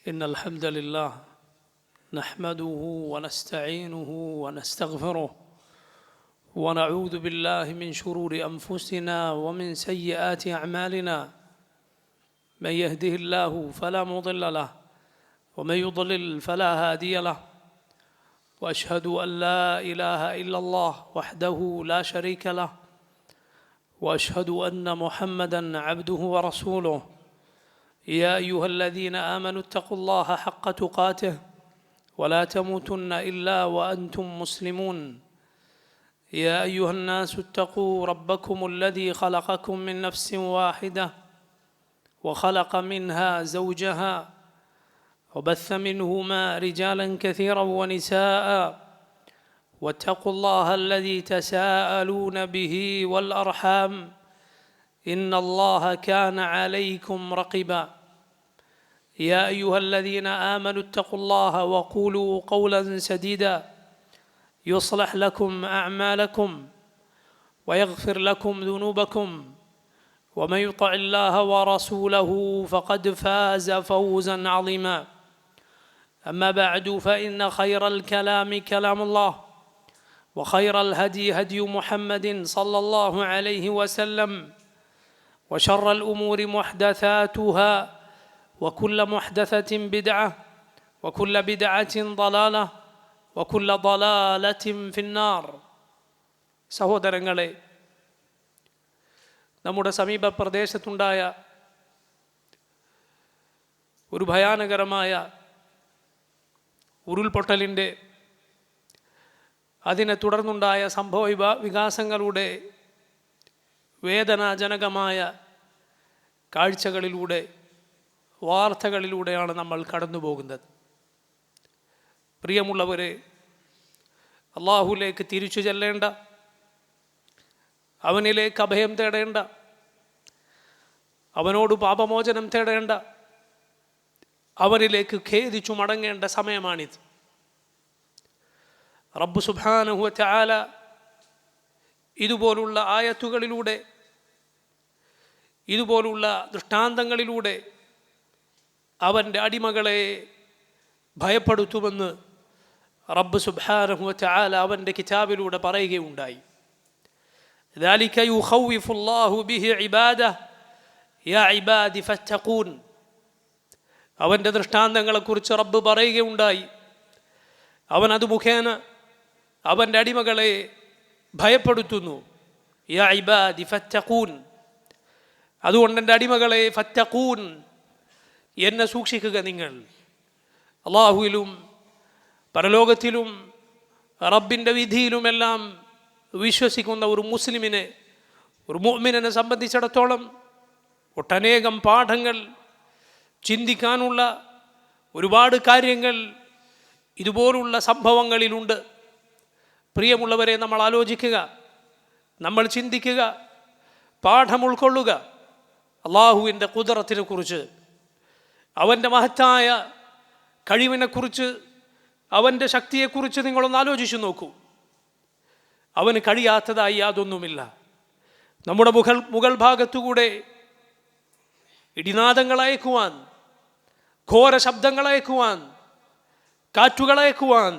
إن الحمد لله نحمده ونستعينه ونستغفره ونعوذ بالله من شرور أنفسنا ومن سيئات أعمالنا من يهده الله فلا مضل له ومن يضلل فلا هادي له وأشهد أن لا إله إلا الله وحده لا شريك له وأشهد أن محمدًا عبده ورسوله يا أيها الذين آمنوا اتقوا الله حق تقاته ولا تموتن إلا وأنتم مسلمون يا أيها الناس اتقوا ربكم الذي خلقكم من نفس واحدة وخلق منها زوجها وبث منهما رجالا كثيرا ونساء واتقوا الله الذي تساءلون به والأرحام إن الله كان عليكم رقيبا يا أيها الذين آمنوا اتقوا الله وقولوا قولا سديدا يصلح لكم أعمالكم ويغفر لكم ذنوبكم ومن يطع الله ورسوله فقد فاز فوزا عظيما أما بعد فإن خير الكلام كلام الله وخير الهدي هدي محمد صلى الله عليه وسلم وشر الأمور محدثاتها وكل محدثة بدعة وكل بدعة ضلالة وكل ضلالة في النار. സഹോദരങ്ങളെ, നമ്മുടെ സമീപ പ്രദേശത്തുണ്ടായ ഒരു ഭയാനകരമായ ഉരുൾപൊട്ടലിൻ്റെ അതിനെ തുടർന്നുണ്ടായ സംഭവ വികാസങ്ങളുടെ വേദനാജനകമായ കാഴ്ചകളിലൂടെ വാർത്തകളിലൂടെയാണ് നമ്മൾ കടന്നു പോകുന്നത്. പ്രിയമുള്ളവരെ, അള്ളാഹുവിലേക്ക് തിരിച്ചു ചെല്ലേണ്ട, അവനിലേക്ക് അഭയം തേടേണ്ട, അവനോട് പാപമോചനം തേടേണ്ട, അവനിലേക്ക് ഖേദിച്ചു മടങ്ങേണ്ട സമയമാണിത്. റബ്ബ് സുബ്ഹാനഹു വ തആല ഇതുപോലുള്ള ആയത്തുകളിലൂടെ, ഇതുപോലുള്ള ദൃഷ്ടാന്തങ്ങളിലൂടെ അവൻ്റെ അടിമകളെ ഭയപ്പെടുത്തുമെന്ന് റബ്ബ് സുബ്ഹാനഹു വ തആല അവൻ്റെ കിതാബിലൂടെ പറയുകയുണ്ടായി. ذلك يخوف الله به عباده يا عبادي فاتقون. അവൻ്റെ ദൃഷ്ടാന്തങ്ങളെക്കുറിച്ച് റബ്ബ് പറയുകയുണ്ടായി. അവൻ അത് മുഖേന അവൻ്റെ അടിമകളെ ഭയപ്പെടുത്തുന്നു. യാ ഇബാദി ഫത്തഖൂൻ. അതുകൊണ്ട് എൻ്റെ അടിമകളെ ഫത്തഖൂൻ, എന്നെ സൂക്ഷിക്കുക നിങ്ങൾ. അള്ളാഹുവിലും പരലോകത്തിലും റബ്ബിൻ്റെ വിധിയിലുമെല്ലാം വിശ്വസിക്കുന്ന ഒരു മുസ്ലിമിനെ, ഒരു മുഅ്മിനെ സംബന്ധിച്ചിടത്തോളം ഒട്ടനേകം പാഠങ്ങൾ, ചിന്തിക്കാനുള്ള ഒരുപാട് കാര്യങ്ങൾ ഇതുപോലുള്ള സംഭവങ്ങളിലുണ്ട്. പ്രിയമുള്ളവരെ, നമ്മൾ ആലോചിക്കുക, നമ്മൾ ചിന്തിക്കുക, പാഠം ഉൾക്കൊള്ളുക. അള്ളാഹുവിൻ്റെ ഖുദ്റത്തിനെ കുറിച്ച്, അവൻ്റെ മഹത്തായ കഴിവിനെക്കുറിച്ച്, അവൻ്റെ ശക്തിയെക്കുറിച്ച് നിങ്ങളൊന്ന് ആലോചിച്ചു നോക്കൂ. അവന് കഴിയാത്തതായി യാതൊന്നുമില്ല. നമ്മുടെ മുകൾ ഭാഗത്തുകൂടെ ഇടിനാദങ്ങളയക്കുവാൻ, ഘോര ശബ്ദങ്ങളയക്കുവാൻ, കാറ്റുകളയക്കുവാൻ,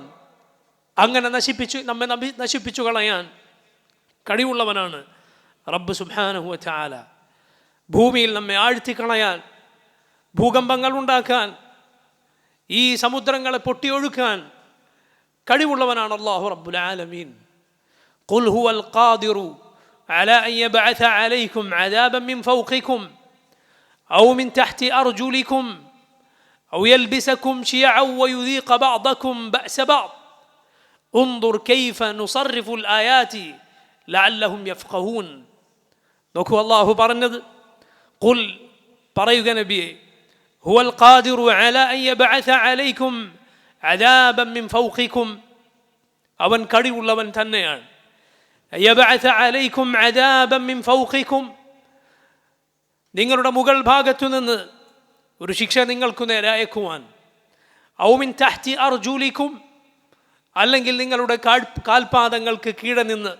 അങ്ങനെ നമ്മെ നശിപ്പിച്ചു കളയാൻ കഴിവുള്ളവനാണ് റബ്ബ് സുബ്ഹാനഹു വ തആല. ഭൂമിയിൽ നമ്മെ ആഴ്ത്തിക്കളയാൻ, ഭൂകമ്പങ്ങൾ ഉണ്ടാക്കാൻ, ഈ സമുദ്രങ്ങളെ പൊട്ടിയൊഴുക്കാൻ കഴിവുള്ളവനാണ് അല്ലാഹു റബ്ബുൽ ആലമീൻ. ഖുൽ ഹുവൽ ഖാദിറു അലാ അൻ യബ്അസ അലൈക്കും അദാബൻ മിൻ ഫൗഖിക്കും ഔ മിൻ തഹ്തി അർജുലിക്കും ഔ യൽബിസക്കും ശിയഅൻ വയുദീഖ ബഅദക്കും ബഅസ ബഅദ് ഉൻദുർ കൈഫ നുസർറിഫുൽ ആയാതി ലഅല്ലഹും യഫ്ഖഹൂൻ. നോക്കൂ, അല്ലാഹു പറഞ്ഞത്, ഖുൽ, പറയുക നബിയെ, ഹുവൽ ഖാദിറു അലാ അൻ യബ്അസ അലൈക്കും അദാബൻ മിൻ ഫൗഖിക്കും. അവൻ കഴിവുള്ളവൻ തന്നെയാണ്. യബ്അസ അലൈക്കും അദാബൻ മിൻ ഫൗഖിക്കും, നിങ്ങളുടെ മുകൾ ഭാഗത്തു നിന്ന് ഒരു ശിക്ഷ നിങ്ങൾക്ക് നേരെ അയക്കുവാൻ. ഔ മിൻ തഹ്തി അർജുലിക്കും, അല്ലെങ്കിൽ നിങ്ങളുടെ കാൽപാദങ്ങൾക്ക് കീഴെ നിന്ന്.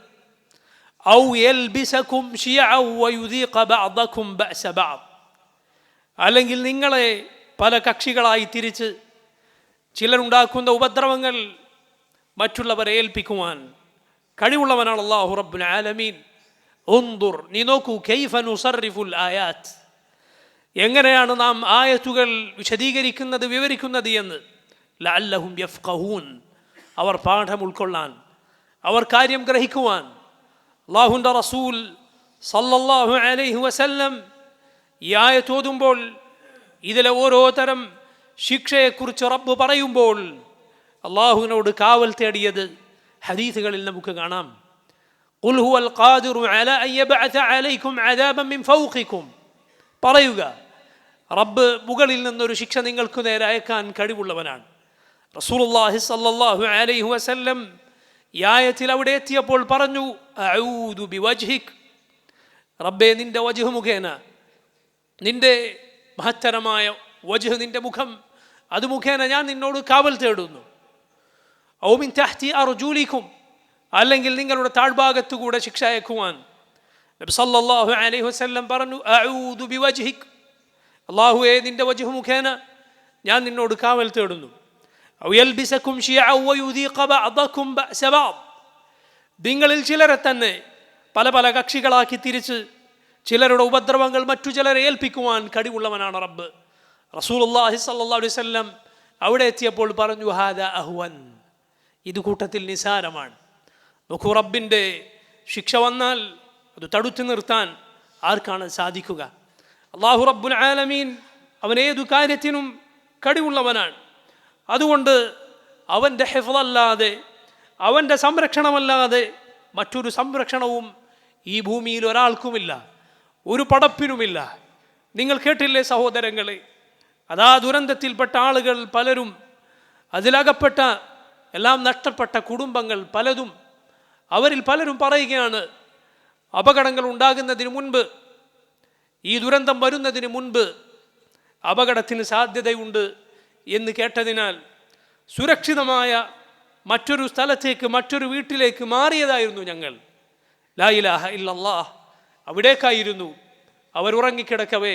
ഔ യൽബിസക്കും ശിയഅൻ വയുദീഖ ബഅദക്കും ബഅസ ബഅദ്, അല്ലെങ്കിൽ നിങ്ങളെ പല കക്ഷികളായി തിരിച്ച് ചിലരുണ്ടാക്കുന്ന ഉപദ്രവങ്ങൾ മറ്റുള്ളവരെ ഏൽപ്പിക്കുവാൻ കഴിവുള്ളവനാണ് അല്ലാഹു റബ്ബുൽ ആലമീൻ. ഉൻദുർ, നീ നോക്കൂ, കൈഫ നുസർരിഫുൽ ആയാത്ത്, എങ്ങനെയാണ് നാം ആയത്തുകൾ വിശദീകരിക്കുന്നത്, വിവരിക്കുന്നത് എന്ന്. ലഅല്ലഹും യഫ്ഖഹൂൻ, അവർ പാഠം ഉൾക്കൊള്ളാൻ, അവർ കാര്യം ഗ്രഹിക്കുവാൻ. അല്ലാഹുവിൻ്റെ റസൂൽ സല്ലല്ലാഹു അലൈഹി വസല്ലം ഈ ആയത്ത് ഓതുമ്പോൾ ഇതിലെ ഓരോ തരം ശിക്ഷയെക്കുറിച്ച് റബ്ബ് പറയുമ്പോൾ അള്ളാഹുവിനോട് കാവൽ തേടിയത് ഹദീസുകളിൽ നമുക്ക് കാണാം. ഖുൽ ഹുവൽ ഖാദിറു അലാ അൻ യബ്അസ അലൈക്കും അദാബൻ മിൻ ഫൗഖിക്കും, പറയുക, റബ്ബ് മുകളിൽ നിന്നൊരു ശിക്ഷ നിങ്ങൾക്ക് നേരെ അയക്കാൻ കഴിവുള്ളവനാണ്. റസൂലുള്ളാഹി സ്വല്ലല്ലാഹു അലൈഹി വസല്ലം ഈ ആയത്തിൽ അവിടെ എത്തിയപ്പോൾ പറഞ്ഞു, അഊദു ബിവജ്ഹിക്, റബ്ബേ നിന്റെ വജ്ഹ് മുഖേന, നിന്റെ മഹത്തരമായ വജ്ഹ്, നിന്റെ മുഖം, അത് മുഖേന ഞാൻ നിന്നോട് കാവൽ തേടുന്നു. ഔ മിൻ തഹ്തി അർജുലിക്കും, അല്ലെങ്കിൽ നിങ്ങളുടെ താഴ്ഭാഗത്തുകൂടെ ശിക്ഷ അയക്കുവാൻ. നബി സല്ലല്ലാഹു അലൈഹി വസല്ലം പറഞ്ഞു, അഊദു ബിവജ്ഹിക്, അല്ലാഹുവേ നിന്റെ വജ്ഹ് മുഖേന ഞാൻ നിന്നോട് കാവൽ തേടുന്നു. ഔ യൽബിസകും ശിയഅൻ വയുദീഖ ബഅദകും ബഅസ ബഅദ്, നിങ്ങളിൽ ചിലരെ തന്നെ പല പല കക്ഷികളാക്കി തിരിച്ച് ചിലരുടെ ഉപദ്രവങ്ങൾ മറ്റു ചിലരെ ഏൽപ്പിക്കുവാൻ കഴിവുള്ളവനാണ് റബ്ബ്. റസൂലുള്ളാഹി സ്വല്ലല്ലാഹു അലൈഹി വസല്ലം അവിടെ എത്തിയപ്പോൾ പറഞ്ഞു, ഹാദാ അഹ്വൻ, ഇത് കൂട്ടത്തിൽ നിസാരമാണ്. നോക്കൂ, റബ്ബിൻ്റെ ശിക്ഷ വന്നാൽ അത് തടുത്തു നിർത്താൻ ആർക്കാണ് സാധിക്കുക? അല്ലാഹു റബ്ബുൽ ആലമീൻ അവൻ ഏതു കാര്യത്തിനും കഴിവുള്ളവനാണ്. അതുകൊണ്ട് അവൻ്റെ ഹിഫ്ളല്ലാതെ, അവൻ്റെ സംരക്ഷണമല്ലാതെ മറ്റൊരു സംരക്ഷണവും ഈ ഭൂമിയിൽ ഒരാൾക്കുമില്ല, ഒരു പടപ്പിനുമില്ല. നിങ്ങൾ കേട്ടില്ലേ സഹോദരങ്ങളെ, അതാ ദുരന്തത്തിൽപ്പെട്ട ആളുകൾ പലരും, അതിലകപ്പെട്ട എല്ലാം നഷ്ടപ്പെട്ട കുടുംബങ്ങൾ പലതും, അവരിൽ പലരും പറയുകയാണ്, അപകടങ്ങൾ ഉണ്ടാകുന്നതിന് മുൻപ്, ഈ ദുരന്തം വരുന്നതിന് മുൻപ് അപകടത്തിന് സാധ്യതയുണ്ട് എന്ന് കേട്ടതിനാൽ സുരക്ഷിതമായ മറ്റൊരു സ്ഥലത്തേക്ക്, മറ്റൊരു വീട്ടിലേക്ക് മാറിയതായിരുന്നു ഞങ്ങൾ. ലാ ഇലാഹ ഇല്ലല്ലാഹ്, അവിടേക്കായിരുന്നു അവർ ഉറങ്ങിക്കിടക്കവേ,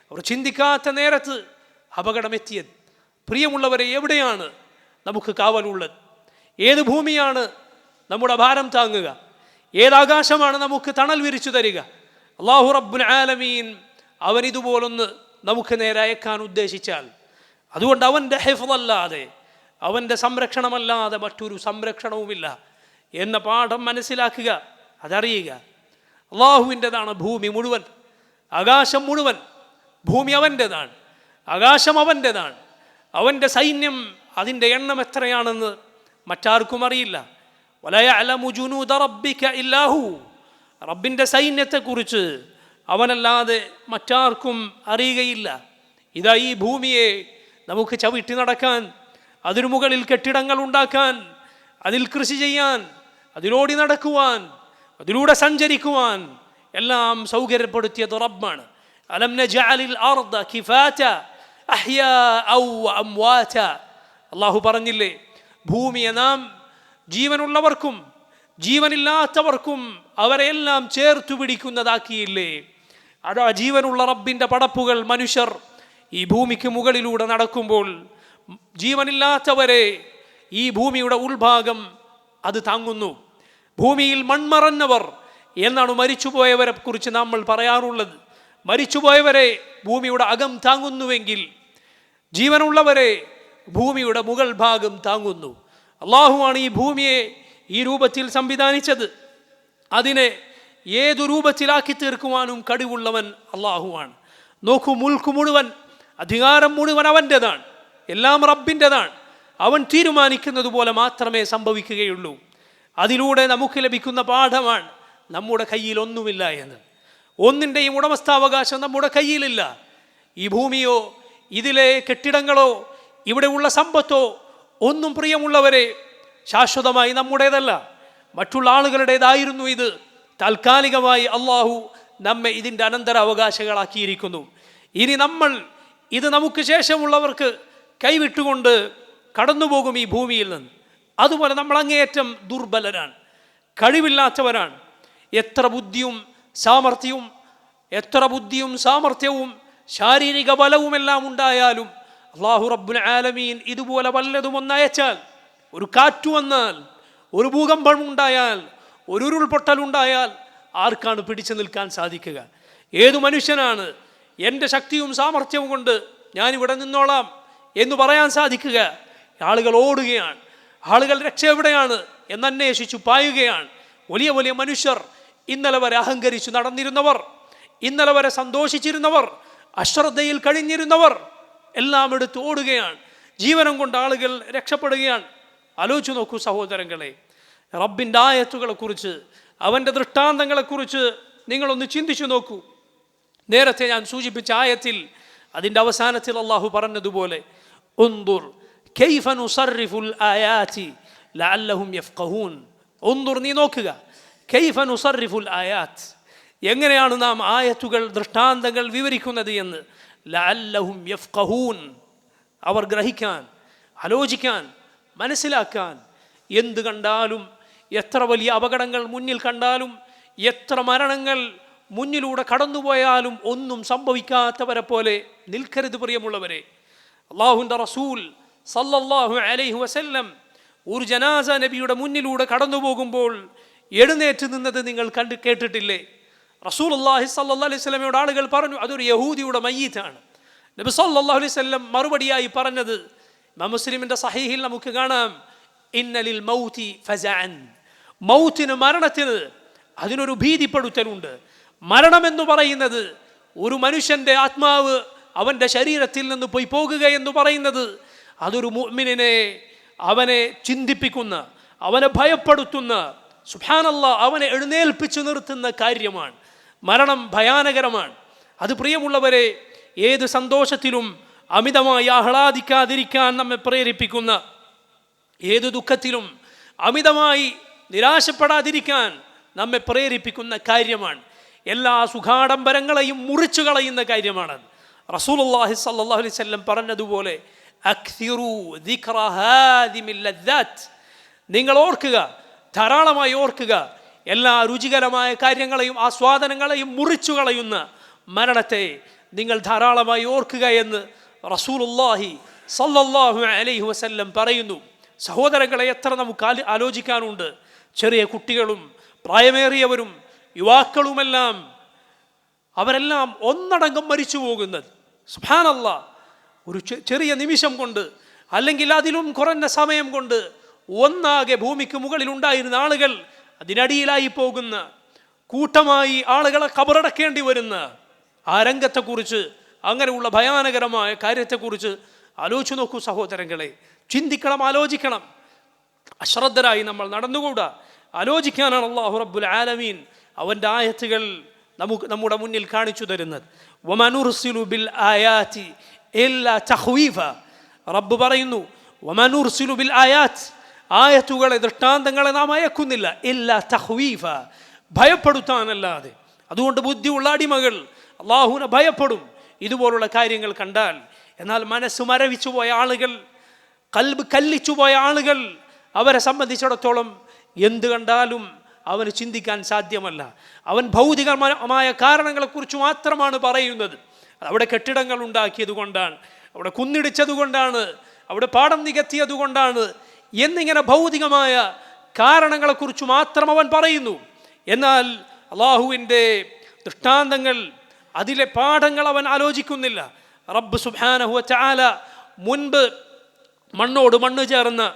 അവർ ചിന്തിക്കാത്ത നേരത്ത് അപകടമെത്തിയത്. പ്രിയമുള്ളവരെ, എവിടെയാണ് നമുക്ക് കാവലുള്ളത്? ഏത് ഭൂമിയാണ് നമ്മുടെ ഭാരം താങ്ങുക? ഏതാകാശമാണ് നമുക്ക് തണൽ വിരിച്ചു തരിക? അല്ലാഹു റബ്ബുൽ ആലമീൻ അവൻ ഇതുപോലൊന്ന് നമുക്ക് നേരെ അയക്കാൻ ഉദ്ദേശിച്ചാൽ, അതുകൊണ്ട് അവൻ്റെ ഹിഫ്ളല്ലാതെ, അവൻ്റെ സംരക്ഷണമല്ലാതെ മറ്റൊരു സംരക്ഷണവുമില്ല എന്ന പാഠം മനസ്സിലാക്കുക, അതറിയുക. അള്ളാഹുവിൻ്റെതാണ് ഭൂമി മുഴുവൻ, ആകാശം മുഴുവൻ. ഭൂമി അവൻ്റെതാണ്, ആകാശം അവൻ്റെതാണ്. അവൻ്റെ സൈന്യം, അതിൻ്റെ എണ്ണം എത്രയാണെന്ന് മറ്റാർക്കും അറിയില്ല. വലാ യഅലമു ജുനൂദ റബ്ബിക ഇല്ലാ ഹു, റബ്ബിൻ്റെ സൈന്യത്തെക്കുറിച്ച് അവനല്ലാതെ മറ്റാർക്കും അറിയുകയില്ല. ഇതാ ഈ ഭൂമിയെ നമുക്ക് ചവിട്ടി നടക്കാൻ, അതിനു മുകളിൽ കെട്ടിടങ്ങൾ ഉണ്ടാക്കാൻ, അതിൽ കൃഷി ചെയ്യാൻ, അതിലോടി നടക്കുവാൻ, അതിലൂടെ സഞ്ചരിക്കുവാൻ എല്ലാം സൗകര്യപ്പെടുത്തിയത് റബ്ബാണ്. അലം നജഅലിൽ അർദ കിഫാത അഹ്യാഅ വഅംവാത, അല്ലാഹു പറഞ്ഞില്ലേ, ഭൂമിയെ നാം ജീവനുള്ളവർക്കും ജീവനില്ലാത്തവർക്കും അവരെല്ലാം ചേർത്തു പിടിക്കുന്നതാക്കിയില്ലേ? അതാ ജീവനുള്ള റബ്ബിൻ്റെ പടപ്പുകൾ, മനുഷ്യർ ഈ ഭൂമിക്ക് മുകളിലൂടെ നടക്കുമ്പോൾ ജീവനില്ലാത്തവരെ ഈ ഭൂമിയുടെ ഉൾഭാഗം അത് താങ്ങുന്നു. ഭൂമിയിൽ മൺമറഞ്ഞവർ എന്നാണ് മരിച്ചുപോയവരെ കുറിച്ച് നമ്മൾ പറയാറുള്ളത്. മരിച്ചുപോയവരെ ഭൂമിയുടെ അകം താങ്ങുന്നുവെങ്കിൽ ജീവനുള്ളവരെ ഭൂമിയുടെ മുകൾ ഭാഗം താങ്ങുന്നു. അള്ളാഹുവാണ് ഈ ഭൂമിയെ ഈ രൂപത്തിൽ സംവിധാനിച്ചത്. അതിനെ ഏതു രൂപത്തിലാക്കി തീർക്കുവാനും കഴിവുള്ളവൻ അള്ളാഹുവാണ്. നോക്കൂ, മുൽക്ക് മുഴുവൻ, അധികാരം മുഴുവൻ അവൻ്റെതാണ്, എല്ലാം റബ്ബിൻ്റെതാണ്. അവൻ തീരുമാനിക്കുന്നത് പോലെ മാത്രമേ സംഭവിക്കുകയുള്ളൂ. അതിലൂടെ നമുക്ക് ലഭിക്കുന്ന പാഠമാണ് നമ്മുടെ കയ്യിൽ ഒന്നുമില്ല എന്ന്. ഒന്നിൻ്റെയും ഉടമസ്ഥാവകാശം നമ്മുടെ കയ്യിലില്ല. ഈ ഭൂമിയോ ഇതിലെ കെട്ടിടങ്ങളോ ഇവിടെയുള്ള സമ്പത്തോ ഒന്നും, പ്രിയമുള്ളവരെ, ശാശ്വതമായി നമ്മുടേതല്ല, മറ്റുള്ള ആളുകളുടേതായിരുന്നു ഇത്. താൽക്കാലികമായി അള്ളാഹു നമ്മെ ഇതിൻ്റെ അനന്തരാവകാശികളാക്കിയിരിക്കുന്നു. ഇനി നമ്മൾ ഇത് നമുക്ക് ശേഷമുള്ളവർക്ക് കൈവിട്ടുകൊണ്ട് കടന്നുപോകും ഈ ഭൂമിയിൽ നിന്ന്. അതുപോലെ നമ്മൾ അങ്ങേയറ്റം ദുർബലരാണ്, കഴിവില്ലാത്തവരാണ്. എത്ര ബുദ്ധിയും സാമർഥ്യവും ശാരീരിക ബലവുമെല്ലാം ഉണ്ടായാലും അല്ലാഹു റബ്ബുൽ ആലമീൻ ഇതുപോലെ വല്ലതും ഒന്നയച്ചാൽ, ഒരു കാറ്റ് വന്നാൽ, ഒരു ഭൂകമ്പം ഉണ്ടായാൽ, ഒരു ഉരുൾപൊട്ടൽ ഉണ്ടായാൽ ആർക്കാണ് പിടിച്ചു നിൽക്കാൻ സാധിക്കുക? ഏതു മനുഷ്യനാണ് എൻ്റെ ശക്തിയും സാമർഥ്യവും കൊണ്ട് ഞാനിവിടെ നിന്നോളാം എന്ന് പറയാൻ സാധിക്കുക? ആളുകൾ ഓടുകയാണ്, ആളുകൾ രക്ഷ എവിടെയാണ് എന്നന്വേഷിച്ചു പായുകയാണ്. വലിയ വലിയ മനുഷ്യർ, ഇന്നലെ വരെ അഹങ്കരിച്ചു നടന്നിരുന്നവർ, ഇന്നലെ വരെ സന്തോഷിച്ചിരുന്നവർ, അശ്രദ്ധയിൽ കഴിഞ്ഞിരുന്നവർ എല്ലാം എടുത്ത് ഓടുകയാണ്. ജീവനം കൊണ്ട് ആളുകൾ രക്ഷപ്പെടുകയാണ്. ആലോചിച്ചു നോക്കൂ സഹോദരങ്ങളെ, റബ്ബിൻ്റെ ആയത്തുകളെക്കുറിച്ച്, അവൻ്റെ ദൃഷ്ടാന്തങ്ങളെക്കുറിച്ച് നിങ്ങളൊന്ന് ചിന്തിച്ചു നോക്കൂ. നേരത്തെ ഞാൻ സൂചിപ്പിച്ച ആയത്തിൽ അതിൻ്റെ അവസാനത്തിൽ അള്ളാഹു പറഞ്ഞതുപോലെ, ഉൻദുർ കൈഫ നുസർരിഫുൽ ആയാതി ലഅല്ലഹും യഫ്ഖഹൂൻ. ഉൻദുർ, നീ നോക്കുക, കൈഫ നുസർരിഫുൽ ആയാത്ത്, എങ്ങനെയാണ് നാം ആയത്തുകൾ, ദൃഷ്ടാന്തങ്ങൾ വിവരിക്കുന്നത് എന്ന്. ലഅല്ലഹും യഫ്ഖഹൂൻ, അവർ ഗ്രഹിക്കാൻ, ആലോചിക്കാൻ, മനസ്സിലാക്കാൻ. എന്ത് കണ്ടാലും, എത്ര വലിയ അപകടങ്ങൾ മുന്നിൽ കണ്ടാലും, എത്ര മരണങ്ങൾ മുന്നിലൂടെ കടന്നുപോയാലും ഒന്നും സംഭവിക്കാത്തവരെ പോലെ നിൽക്കരുത് പ്രിയമുള്ളവരെ. അല്ലാഹുവിൻ്റെ റസൂൽ സല്ലല്ലാഹു അലൈഹി വസല്ലം ഒരു ജനാസ നബിയുടെ മുന്നിലൂടെ കടന്നു പോകുമ്പോൾ എഴുന്നേറ്റ് നിന്നത് നിങ്ങൾ കേട്ടിട്ടില്ലേ? റസൂലുള്ളാഹി സ്വല്ലല്ലാഹു അലൈഹി വസല്ലമയോട് ആളുകൾ പറഞ്ഞു, അതൊരു യഹൂദിയുടെ മയ്യിത്താണ്. നബി സല്ലല്ലാഹു അലൈഹി വസല്ലം മറുപടിയായി പറഞ്ഞത് മുസ്ലിമിൻ്റെ സഹീഹിൽ നമുക്ക് കാണാം, ഇന്നലിൽ മൗതി ഫസഅൻ, മൗത്തിന്, മരണത്തിന് അതിനൊരു ഭീതിപ്പെടുത്തലുണ്ട്. മരണമെന്ന് പറയുന്നത്, ഒരു മനുഷ്യൻ്റെ ആത്മാവ് അവൻ്റെ ശരീരത്തിൽ നിന്ന് പോയി പോകുക എന്ന് പറയുന്നത്, അതൊരു മുഅ്മിനിനെ, അവനെ ചിന്തിപ്പിക്കുന്ന, അവനെ ഭയപ്പെടുത്തുന്ന, സുബ്ഹാനല്ലാഹ്, അവനെ എഴുന്നേൽപ്പിച്ചു നിർത്തുന്ന കാര്യമാണ്. മരണം ഭയാനകരമാണ്. അത് പ്രിയമുള്ളവരെ, ഏത് സന്തോഷത്തിലും അമിതമായി ആഹ്ലാദിക്കാതിരിക്കാൻ നമ്മെ പ്രേരിപ്പിക്കുന്ന, ഏത് ദുഃഖത്തിലും അമിതമായി നിരാശപ്പെടാതിരിക്കാൻ നമ്മെ പ്രേരിപ്പിക്കുന്ന കാര്യമാണ്. എല്ലാ സുഖാഡംബരങ്ങളെയും മുറിച്ചു കളയുന്ന കാര്യമാണ്. റസൂലുള്ളാഹി സ്വല്ലല്ലാഹു അലൈഹി വസല്ലം പറഞ്ഞതുപോലെ, അക്സിറു ദിക്റ ഹാദിമിൽ ലദ്ദാത്ത്, നിങ്ങൾ ഓർക്കുക, ധാരാളമായി ഓർക്കുക, എല്ലാ രുചികരമായ കാര്യങ്ങളെയും ആസ്വാദനങ്ങളെയും മുറിച്ചു കളയുന്ന മരണത്തെ നിങ്ങൾ ധാരാളമായി ഓർക്കുക എന്ന് റസൂലുള്ളാഹി സ്വല്ലല്ലാഹു അലൈഹി വസല്ലം പറയുന്നു. സഹോദരങ്ങളെ, എത്ര നമുക്ക് ആലോചിക്കാനുണ്ട്. ചെറിയ കുട്ടികളും പ്രായമേറിയവരും യുവാക്കളുമെല്ലാം, അവരെല്ലാം ഒന്നടങ്കം മരിച്ചു പോകുന്നത്. സുബ്ഹാനല്ലാഹ്, ഒരു ചെറിയ നിമിഷം കൊണ്ട്, അല്ലെങ്കിൽ അതിലും കുറഞ്ഞ സമയം കൊണ്ട് ഒന്നാകെ ഭൂമിക്ക് മുകളിൽ ഉണ്ടായിരുന്ന ആളുകൾ അതിനടിയിലായി പോകുന്ന, കൂട്ടമായി ആളുകളെ ഖബറടക്കേണ്ടി വരുന്ന ആ രംഗത്തെക്കുറിച്ച്, അങ്ങനെയുള്ള ഭയാനകരമായ കാര്യത്തെക്കുറിച്ച് ആലോചിച്ചു നോക്കൂ സഹോദരങ്ങളെ. ചിന്തിക്കണം, ആലോചിക്കണം. അശ്രദ്ധരായി നമ്മൾ നടന്നുകൂടാ. ആലോചിക്കാനാണ് അല്ലാഹു റബ്ബുൽ ആലമീൻ അവൻ്റെ ആയത്തുകൾ നമ്മുടെ മുന്നിൽ കാണിച്ചു തരുന്നത്. വമനുർസിലു ബിൽ ആയാതി ഇല്ലാ തഖ്വീഫ, റബ്ബ് പറയുന്നു, വമനുർസിലു ബിൽ ആയാത്ത്, ആയത്തുകളെ, ദൃഷ്ടാന്തങ്ങളെ നാം അയക്കുന്നില്ല, ഇല്ലാ തഖ്വീഫ, ഭയപ്പെടുത്താനല്ലാതെ. അതുകൊണ്ട് ബുദ്ധിയുള്ള അടിമകൾ അള്ളാഹുവിനെ ഭയപ്പെടും ഇതുപോലുള്ള കാര്യങ്ങൾ കണ്ടാൽ. എന്നാൽ മനസ്സ് മരവിച്ചു പോയ ആളുകൾ, കൽബ് കല്ലിച്ചു പോയ ആളുകൾ, അവരെ സംബന്ധിച്ചിടത്തോളം എന്ത് കണ്ടാലും അവന് ചിന്തിക്കാൻ സാധ്യമല്ല. അവൻ ഭൗതികമായ കാരണങ്ങളെക്കുറിച്ച് മാത്രമാണ് പറയുന്നത്. അവിടെ കെട്ടിടങ്ങൾ ഉണ്ടാക്കിയത് കൊണ്ടാണ്, അവിടെ കുന്നിടിച്ചത് കൊണ്ടാണ്, അവിടെ പാടം നികത്തിയത് കൊണ്ടാണ് എന്നിങ്ങനെ ഭൗതികമായ കാരണങ്ങളെക്കുറിച്ച് മാത്രം അവൻ പറയുന്നു. എന്നാൽ അള്ളാഹുവിൻ്റെ ദൃഷ്ടാന്തങ്ങൾ, അതിലെ പാഠങ്ങൾ അവൻ ആലോചിക്കുന്നില്ല. റബ്ബ് സുബ്ഹാനഹു വ തആല മുൻപ് മണ്ണോട് മണ്ണ് ചേർന്ന്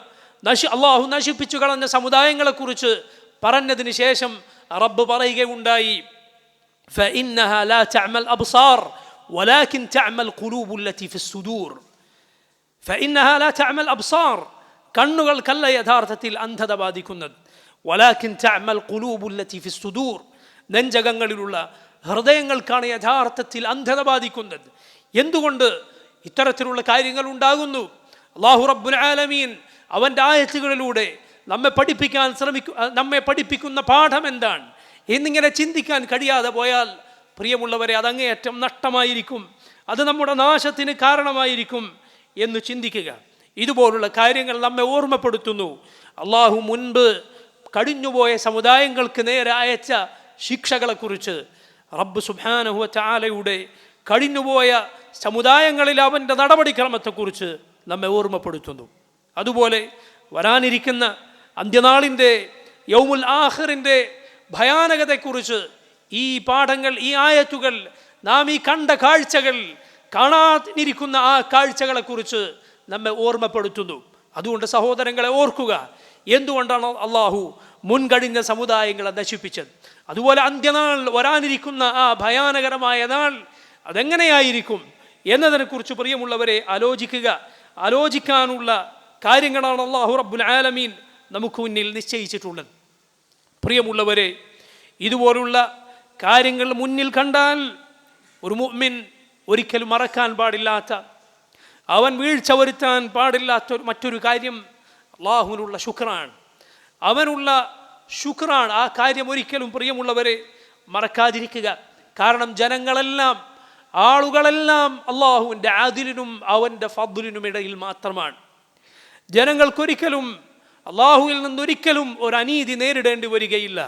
അള്ളാഹു നശിപ്പിച്ചു കളഞ്ഞ സമുദായങ്ങളെക്കുറിച്ച് പറഞ്ഞതിന് ശേഷം റബ്ബ് പറയുകയുണ്ടായി, ഫഇന്നഹാ ലാ തഅമൽ അബ്സാർ വലാകിൻ തഅമൽ ഖുലൂബുൽ ലതി ഫിസ് സുദൂർ. ഫഇന്നഹാ ലാ തഅമൽ അബ്സാർ, കണ്ണുകൾക്കല്ല യഥാർത്ഥത്തിൽ അന്ധത ബാധിക്കുന്നത്. വലാകിൻ തഅമൽ ഖുലൂബുൽ ലതി ഫിസ് സുദൂർ, നെഞ്ചകങ്ങളിലുള്ള ഹൃദയങ്ങൾക്കാണ് യഥാർത്ഥത്തിൽ അന്ധത ബാധിക്കുന്നത്. എന്തുകൊണ്ട് ഇത്തരത്തിലുള്ള കാര്യങ്ങൾ ഉണ്ടാകുന്നു? അല്ലാഹു റബ്ബുൽ ആലമീൻ അവൻ്റെ ആയത്തുകളിലൂടെ നമ്മെ പഠിപ്പിക്കുന്ന പാഠം എന്താണ് എന്നിങ്ങനെ ചിന്തിക്കാൻ കഴിയാതെ പോയാൽ പ്രിയമുള്ളവരെ, അതങ്ങേയറ്റം നഷ്ടമായിരിക്കും, അത് നമ്മുടെ നാശത്തിന് കാരണമായിരിക്കും എന്ന് ചിന്തിക്കുക. ഇതുപോലുള്ള കാര്യങ്ങൾ നമ്മെ ഓർമ്മപ്പെടുത്തുന്നു അള്ളാഹു മുൻപ് കഴിഞ്ഞുപോയ സമുദായങ്ങൾക്ക് നേരെ അയച്ച ശിക്ഷകളെക്കുറിച്ച്. റബ്ബ് സുബ്ഹാനഹു വ തആലയുടെ കഴിഞ്ഞുപോയ സമുദായങ്ങളിൽ അവൻ്റെ നടപടിക്രമത്തെക്കുറിച്ച് നമ്മെ ഓർമ്മപ്പെടുത്തുന്നു. അതുപോലെ വരാനിരിക്കുന്ന അന്ത്യനാളിൻ്റെ യൗമുൽ ആഖിറിൻ്റെ ഭയാനകതയെക്കുറിച്ച് ഈ പാഠങ്ങൾ, ഈ ആയത്തുകൾ, നാം ഈ കണ്ട കാഴ്ചകൾ, കാണാനിരിക്കുന്ന ആ കാഴ്ചകളെക്കുറിച്ച് നമ്മെ ഓർമ്മപ്പെടുത്തുന്നു. അതുകൊണ്ട് സഹോദരങ്ങളെ ഓർക്കുക, എന്തുകൊണ്ടാണ് അള്ളാഹു മുൻകഴിഞ്ഞ സമുദായങ്ങളെ നശിപ്പിച്ചത്. അതുപോലെ അന്ത്യനാൾ, വരാനിരിക്കുന്ന ആ ഭയാനകരമായ നാൾ അതെങ്ങനെയായിരിക്കും എന്നതിനെക്കുറിച്ച് പ്രിയമുള്ളവരെ ആലോചിക്കാനുള്ള കാര്യങ്ങളാണ് അള്ളാഹു റബ്ബുൽ ആലമീൻ നമുക്ക് മുന്നിൽ നിശ്ചയിച്ചിട്ടുള്ളത്. പ്രിയമുള്ളവരെ, ഇതുപോലുള്ള കാര്യങ്ങൾ മുന്നിൽ കണ്ടാൽ ഒരു മുഅ്മിൻ ഒരിക്കലും മറക്കാൻ പാടില്ലാത്ത, അവൻ വീഴ്ച വരുത്താൻ പാടില്ലാത്ത മറ്റൊരു കാര്യം അള്ളാഹുവിനുള്ള ശുക്റാണ്. അവനുള്ള ശുക്റാണ്. ആ കാര്യം ഒരിക്കലും പ്രിയമുള്ളവരെ മറക്കാതിരിക്കുക. കാരണം ജനങ്ങളെല്ലാം, ആളുകളെല്ലാം അള്ളാഹുവിൻ്റെ ആദിലിനും അവൻ്റെ ഫദ്ലിനും ഇടയിൽ മാത്രമാണ്. ജനങ്ങൾക്കൊരിക്കലും അള്ളാഹുവിൽ നിന്നൊരിക്കലും ഒരു അനീതി നേരിടേണ്ടി വരികയില്ല.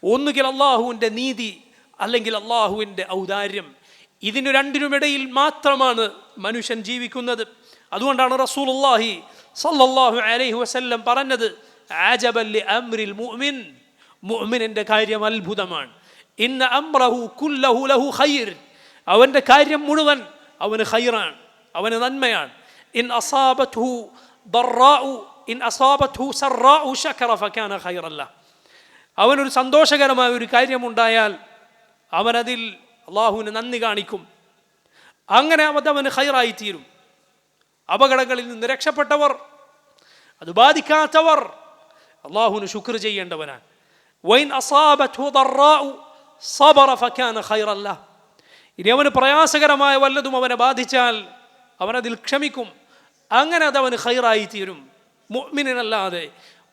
ഒന്നുകിൽ അള്ളാഹുവിൻ്റെ നീതി, അല്ലെങ്കിൽ അള്ളാഹുവിൻ്റെ ഔദാര്യം. ഇതിനു രണ്ടിനുമിടയിൽ മാത്രമാണ് മനുഷ്യൻ ജീവിക്കുന്നത്. അതുകൊണ്ടാണ് റസൂലുള്ളാഹി സ്വല്ലല്ലാഹു അലൈഹി വസല്ലം പറഞ്ഞത്, അജബൻ ലി അംരിൽ മുഅ്മിൻ, മുഅ്മിനിന്റെ കാര്യം അത്ഭുതമാണ്. ഇന്ന അംറഹു കുല്ലഹു ലഹു ഖൈർ, അവൻ്റെ കാര്യം മുഴുവൻ അവന് ഖൈറാണ്, അവന് നന്മയാണ്. ഇൻ അസാബത്ഹു ദറാഉ ഇൻ അസാബത്ഹു സറാഉ ശകറ ഫകാന ഖൈറൻ ലഹു, അവനൊരു സന്തോഷകരമായ ഒരു കാര്യമുണ്ടായാൽ അവനതിൽ അള്ളാഹുവിന് നന്ദി കാണിക്കും. അങ്ങനെ അവന് ഖൈറായി തീരും. അപകടങ്ങളിൽ നിന്ന് രക്ഷപ്പെട്ടവർ, അത് ബാധിക്കാത്തവർ അള്ളാഹുവിന് ശുക്ർ ചെയ്യേണ്ടവനാണ്. വൈൻ അസാബത്ഹു ദറാഉ സബറ ഫകാന ഖൈറൻ ലഹു, ഇനി അവന് പ്രയാസകരമായ വല്ലതും അവനെ ബാധിച്ചാൽ അവനതിൽ ക്ഷമിക്കും. അങ്ങനെ അതവന് ഖൈറായി തീരും. മുഅ്മിനല്ലാതെ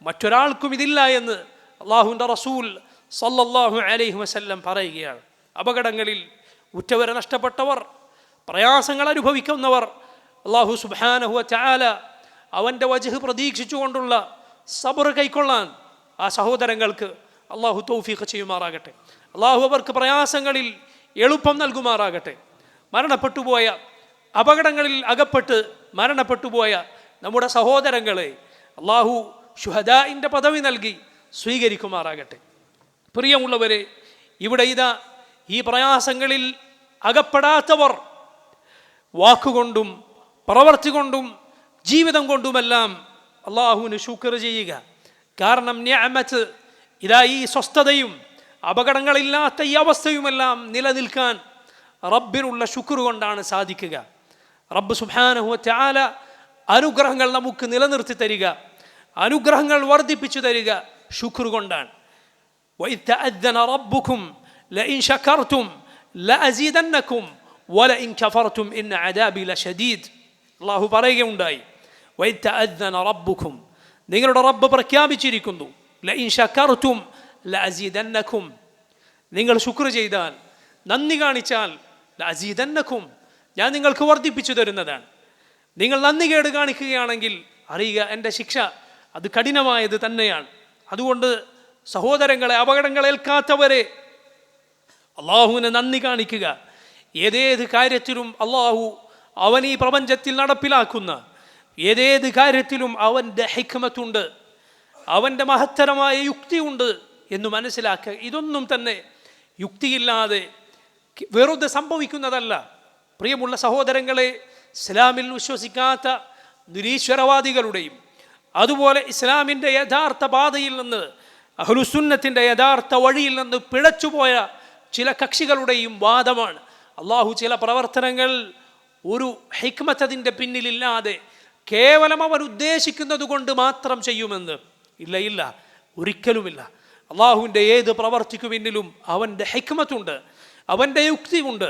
മറ്റൊരാൾക്കും ഇതില്ല എന്ന് അള്ളാഹുവിൻ്റെ റസൂൽ സല്ലല്ലാഹു അലൈഹി വസല്ലം പറയുകയാണ്. അപകടങ്ങളിൽ ഉറ്റവരെ നഷ്ടപ്പെട്ടവർ, പ്രയാസങ്ങൾ അനുഭവിക്കുന്നവർ, അള്ളാഹു സുബ്ഹാനഹു വ തആല അവൻ്റെ വജ്ഹ് പ്രതീക്ഷിച്ചുകൊണ്ടുള്ള സബർ കൈക്കൊള്ളാൻ ആ സഹോദരങ്ങൾക്ക് അള്ളാഹു തൗഫീഖ് ചെയ്യുമാറാകട്ടെ. അള്ളാഹു അവർക്ക് പ്രയാസങ്ങളിൽ എളുപ്പം നൽകുമാറാകട്ടെ. മരണപ്പെട്ടുപോയ, അപകടങ്ങളിൽ അകപ്പെട്ട് മരണപ്പെട്ടുപോയ നമ്മുടെ സഹോദരങ്ങളെ അള്ളാഹു ശുഹദാഇൻ്റെ പദവി നൽകി സ്വീകരിക്കുമാറാകട്ടെ. പ്രിയമുള്ളവരെ, ഇവിടെ ഇതാ ഈ പ്രയാസങ്ങളിൽ അകപ്പെടാത്തവർ വാക്കുകൊണ്ടും പ്രവൃത്തി കൊണ്ടും ജീവിതം കൊണ്ടുമെല്ലാം അള്ളാഹുവിന് ശുക്ർ ചെയ്യുക. കാരണം നിഅമത്ത്, ഇതാ ഈ സ്വസ്ഥതയും അപകടങ്ങളില്ലാത്ത ഈ അവസ്ഥയുമെല്ലാം നിലനിൽക്കാൻ റബ്ബിനുള്ള ശുക്ർ കൊണ്ടാണ് സാധിക്കുക. റബ്ബ് സുബ്ഹാനഹു വ തആല അനുഗ്രഹങ്ങൾ നമുക്ക് നിലനിർത്തി തരിക, അനുഗ്രഹങ്ങൾ വർദ്ധിപ്പിച്ചു തരിക ശുക്ർ കൊണ്ടാണ്. വഇദ് തഅദ്ദന റബ്ബുക്കും ലഇൻ ശകർതും ലഅസീദന്നകും വലഇൻ കഫർതും ഇന്ന അദാബി ലശദീദ്. അല്ലാഹു പറയുകയുണ്ടായി, വഇദ് തഅദ്ദന റബ്ബുക്കും, നിങ്ങളുടെ റബ്ബ് പ്രഖ്യാപിച്ചിരിക്കുന്നു, ലഇൻ ശകർതും ലഅസീദന്നകും, നിങ്ങൾ ശുക്ർ ചെയ്താൽ, നന്ദി കാണിച്ചാൽ, ലഅസീദന്നകും, ഞാൻ നിങ്ങൾക്ക് വർദ്ധിപ്പിച്ചു തരുന്നതാണ്. നിങ്ങൾ നന്ദി കേട് കാണിക്കുകയാണെങ്കിൽ അറിയുക, എൻ്റെ ശിക്ഷ അത് കഠിനമായത് തന്നെയാണ്. അതുകൊണ്ട് സഹോദരങ്ങളെ, അപകടങ്ങളേൽക്കാത്തവരെ അള്ളാഹുവിന് നന്ദി കാണിക്കുക. ഏതേത് കാര്യത്തിലും അള്ളാഹു അവൻ ഈ പ്രപഞ്ചത്തിൽ നടപ്പിലാക്കുന്ന ഏതേത് കാര്യത്തിലും അവൻ്റെ ഹിക്മത്തുണ്ട്, അവൻ്റെ മഹത്തരമായ യുക്തിയുണ്ട് എന്ന് മനസ്സിലാക്കുക. ഇതൊന്നും തന്നെ യുക്തിയില്ലാതെ വെറുതെ സംഭവിക്കുന്നതല്ല. പ്രിയമുള്ള സഹോദരങ്ങളെ, ഇസ്ലാമിൽ വിശ്വസിക്കാത്ത നിരീശ്വരവാദികളുടെയും അതുപോലെ ഇസ്ലാമിൻ്റെ യഥാർത്ഥ പാതയിൽ നിന്ന്, അഹ്ലുസുന്നത്തിൻ്റെ യഥാർത്ഥ വഴിയിൽ നിന്ന് പിഴച്ചുപോയ ചില കക്ഷികളുടെയും വാദമാണ് അള്ളാഹു ചില പ്രവർത്തനങ്ങൾ ഒരു ഹിക്മത്ത് അതിൻ്റെ പിന്നിലില്ലാതെ കേവലം അവൻ ഉദ്ദേശിക്കുന്നത് കൊണ്ട് മാത്രം ചെയ്യുമെന്ന്. ഇല്ല, ഒരിക്കലുമില്ല. അള്ളാഹുവിൻ്റെ ഏത് പ്രവർത്തിക്കു പിന്നിലും അവൻ്റെ ഹിക്മത്തുണ്ട്, അവൻ്റെ യുക്തിയുണ്ട്,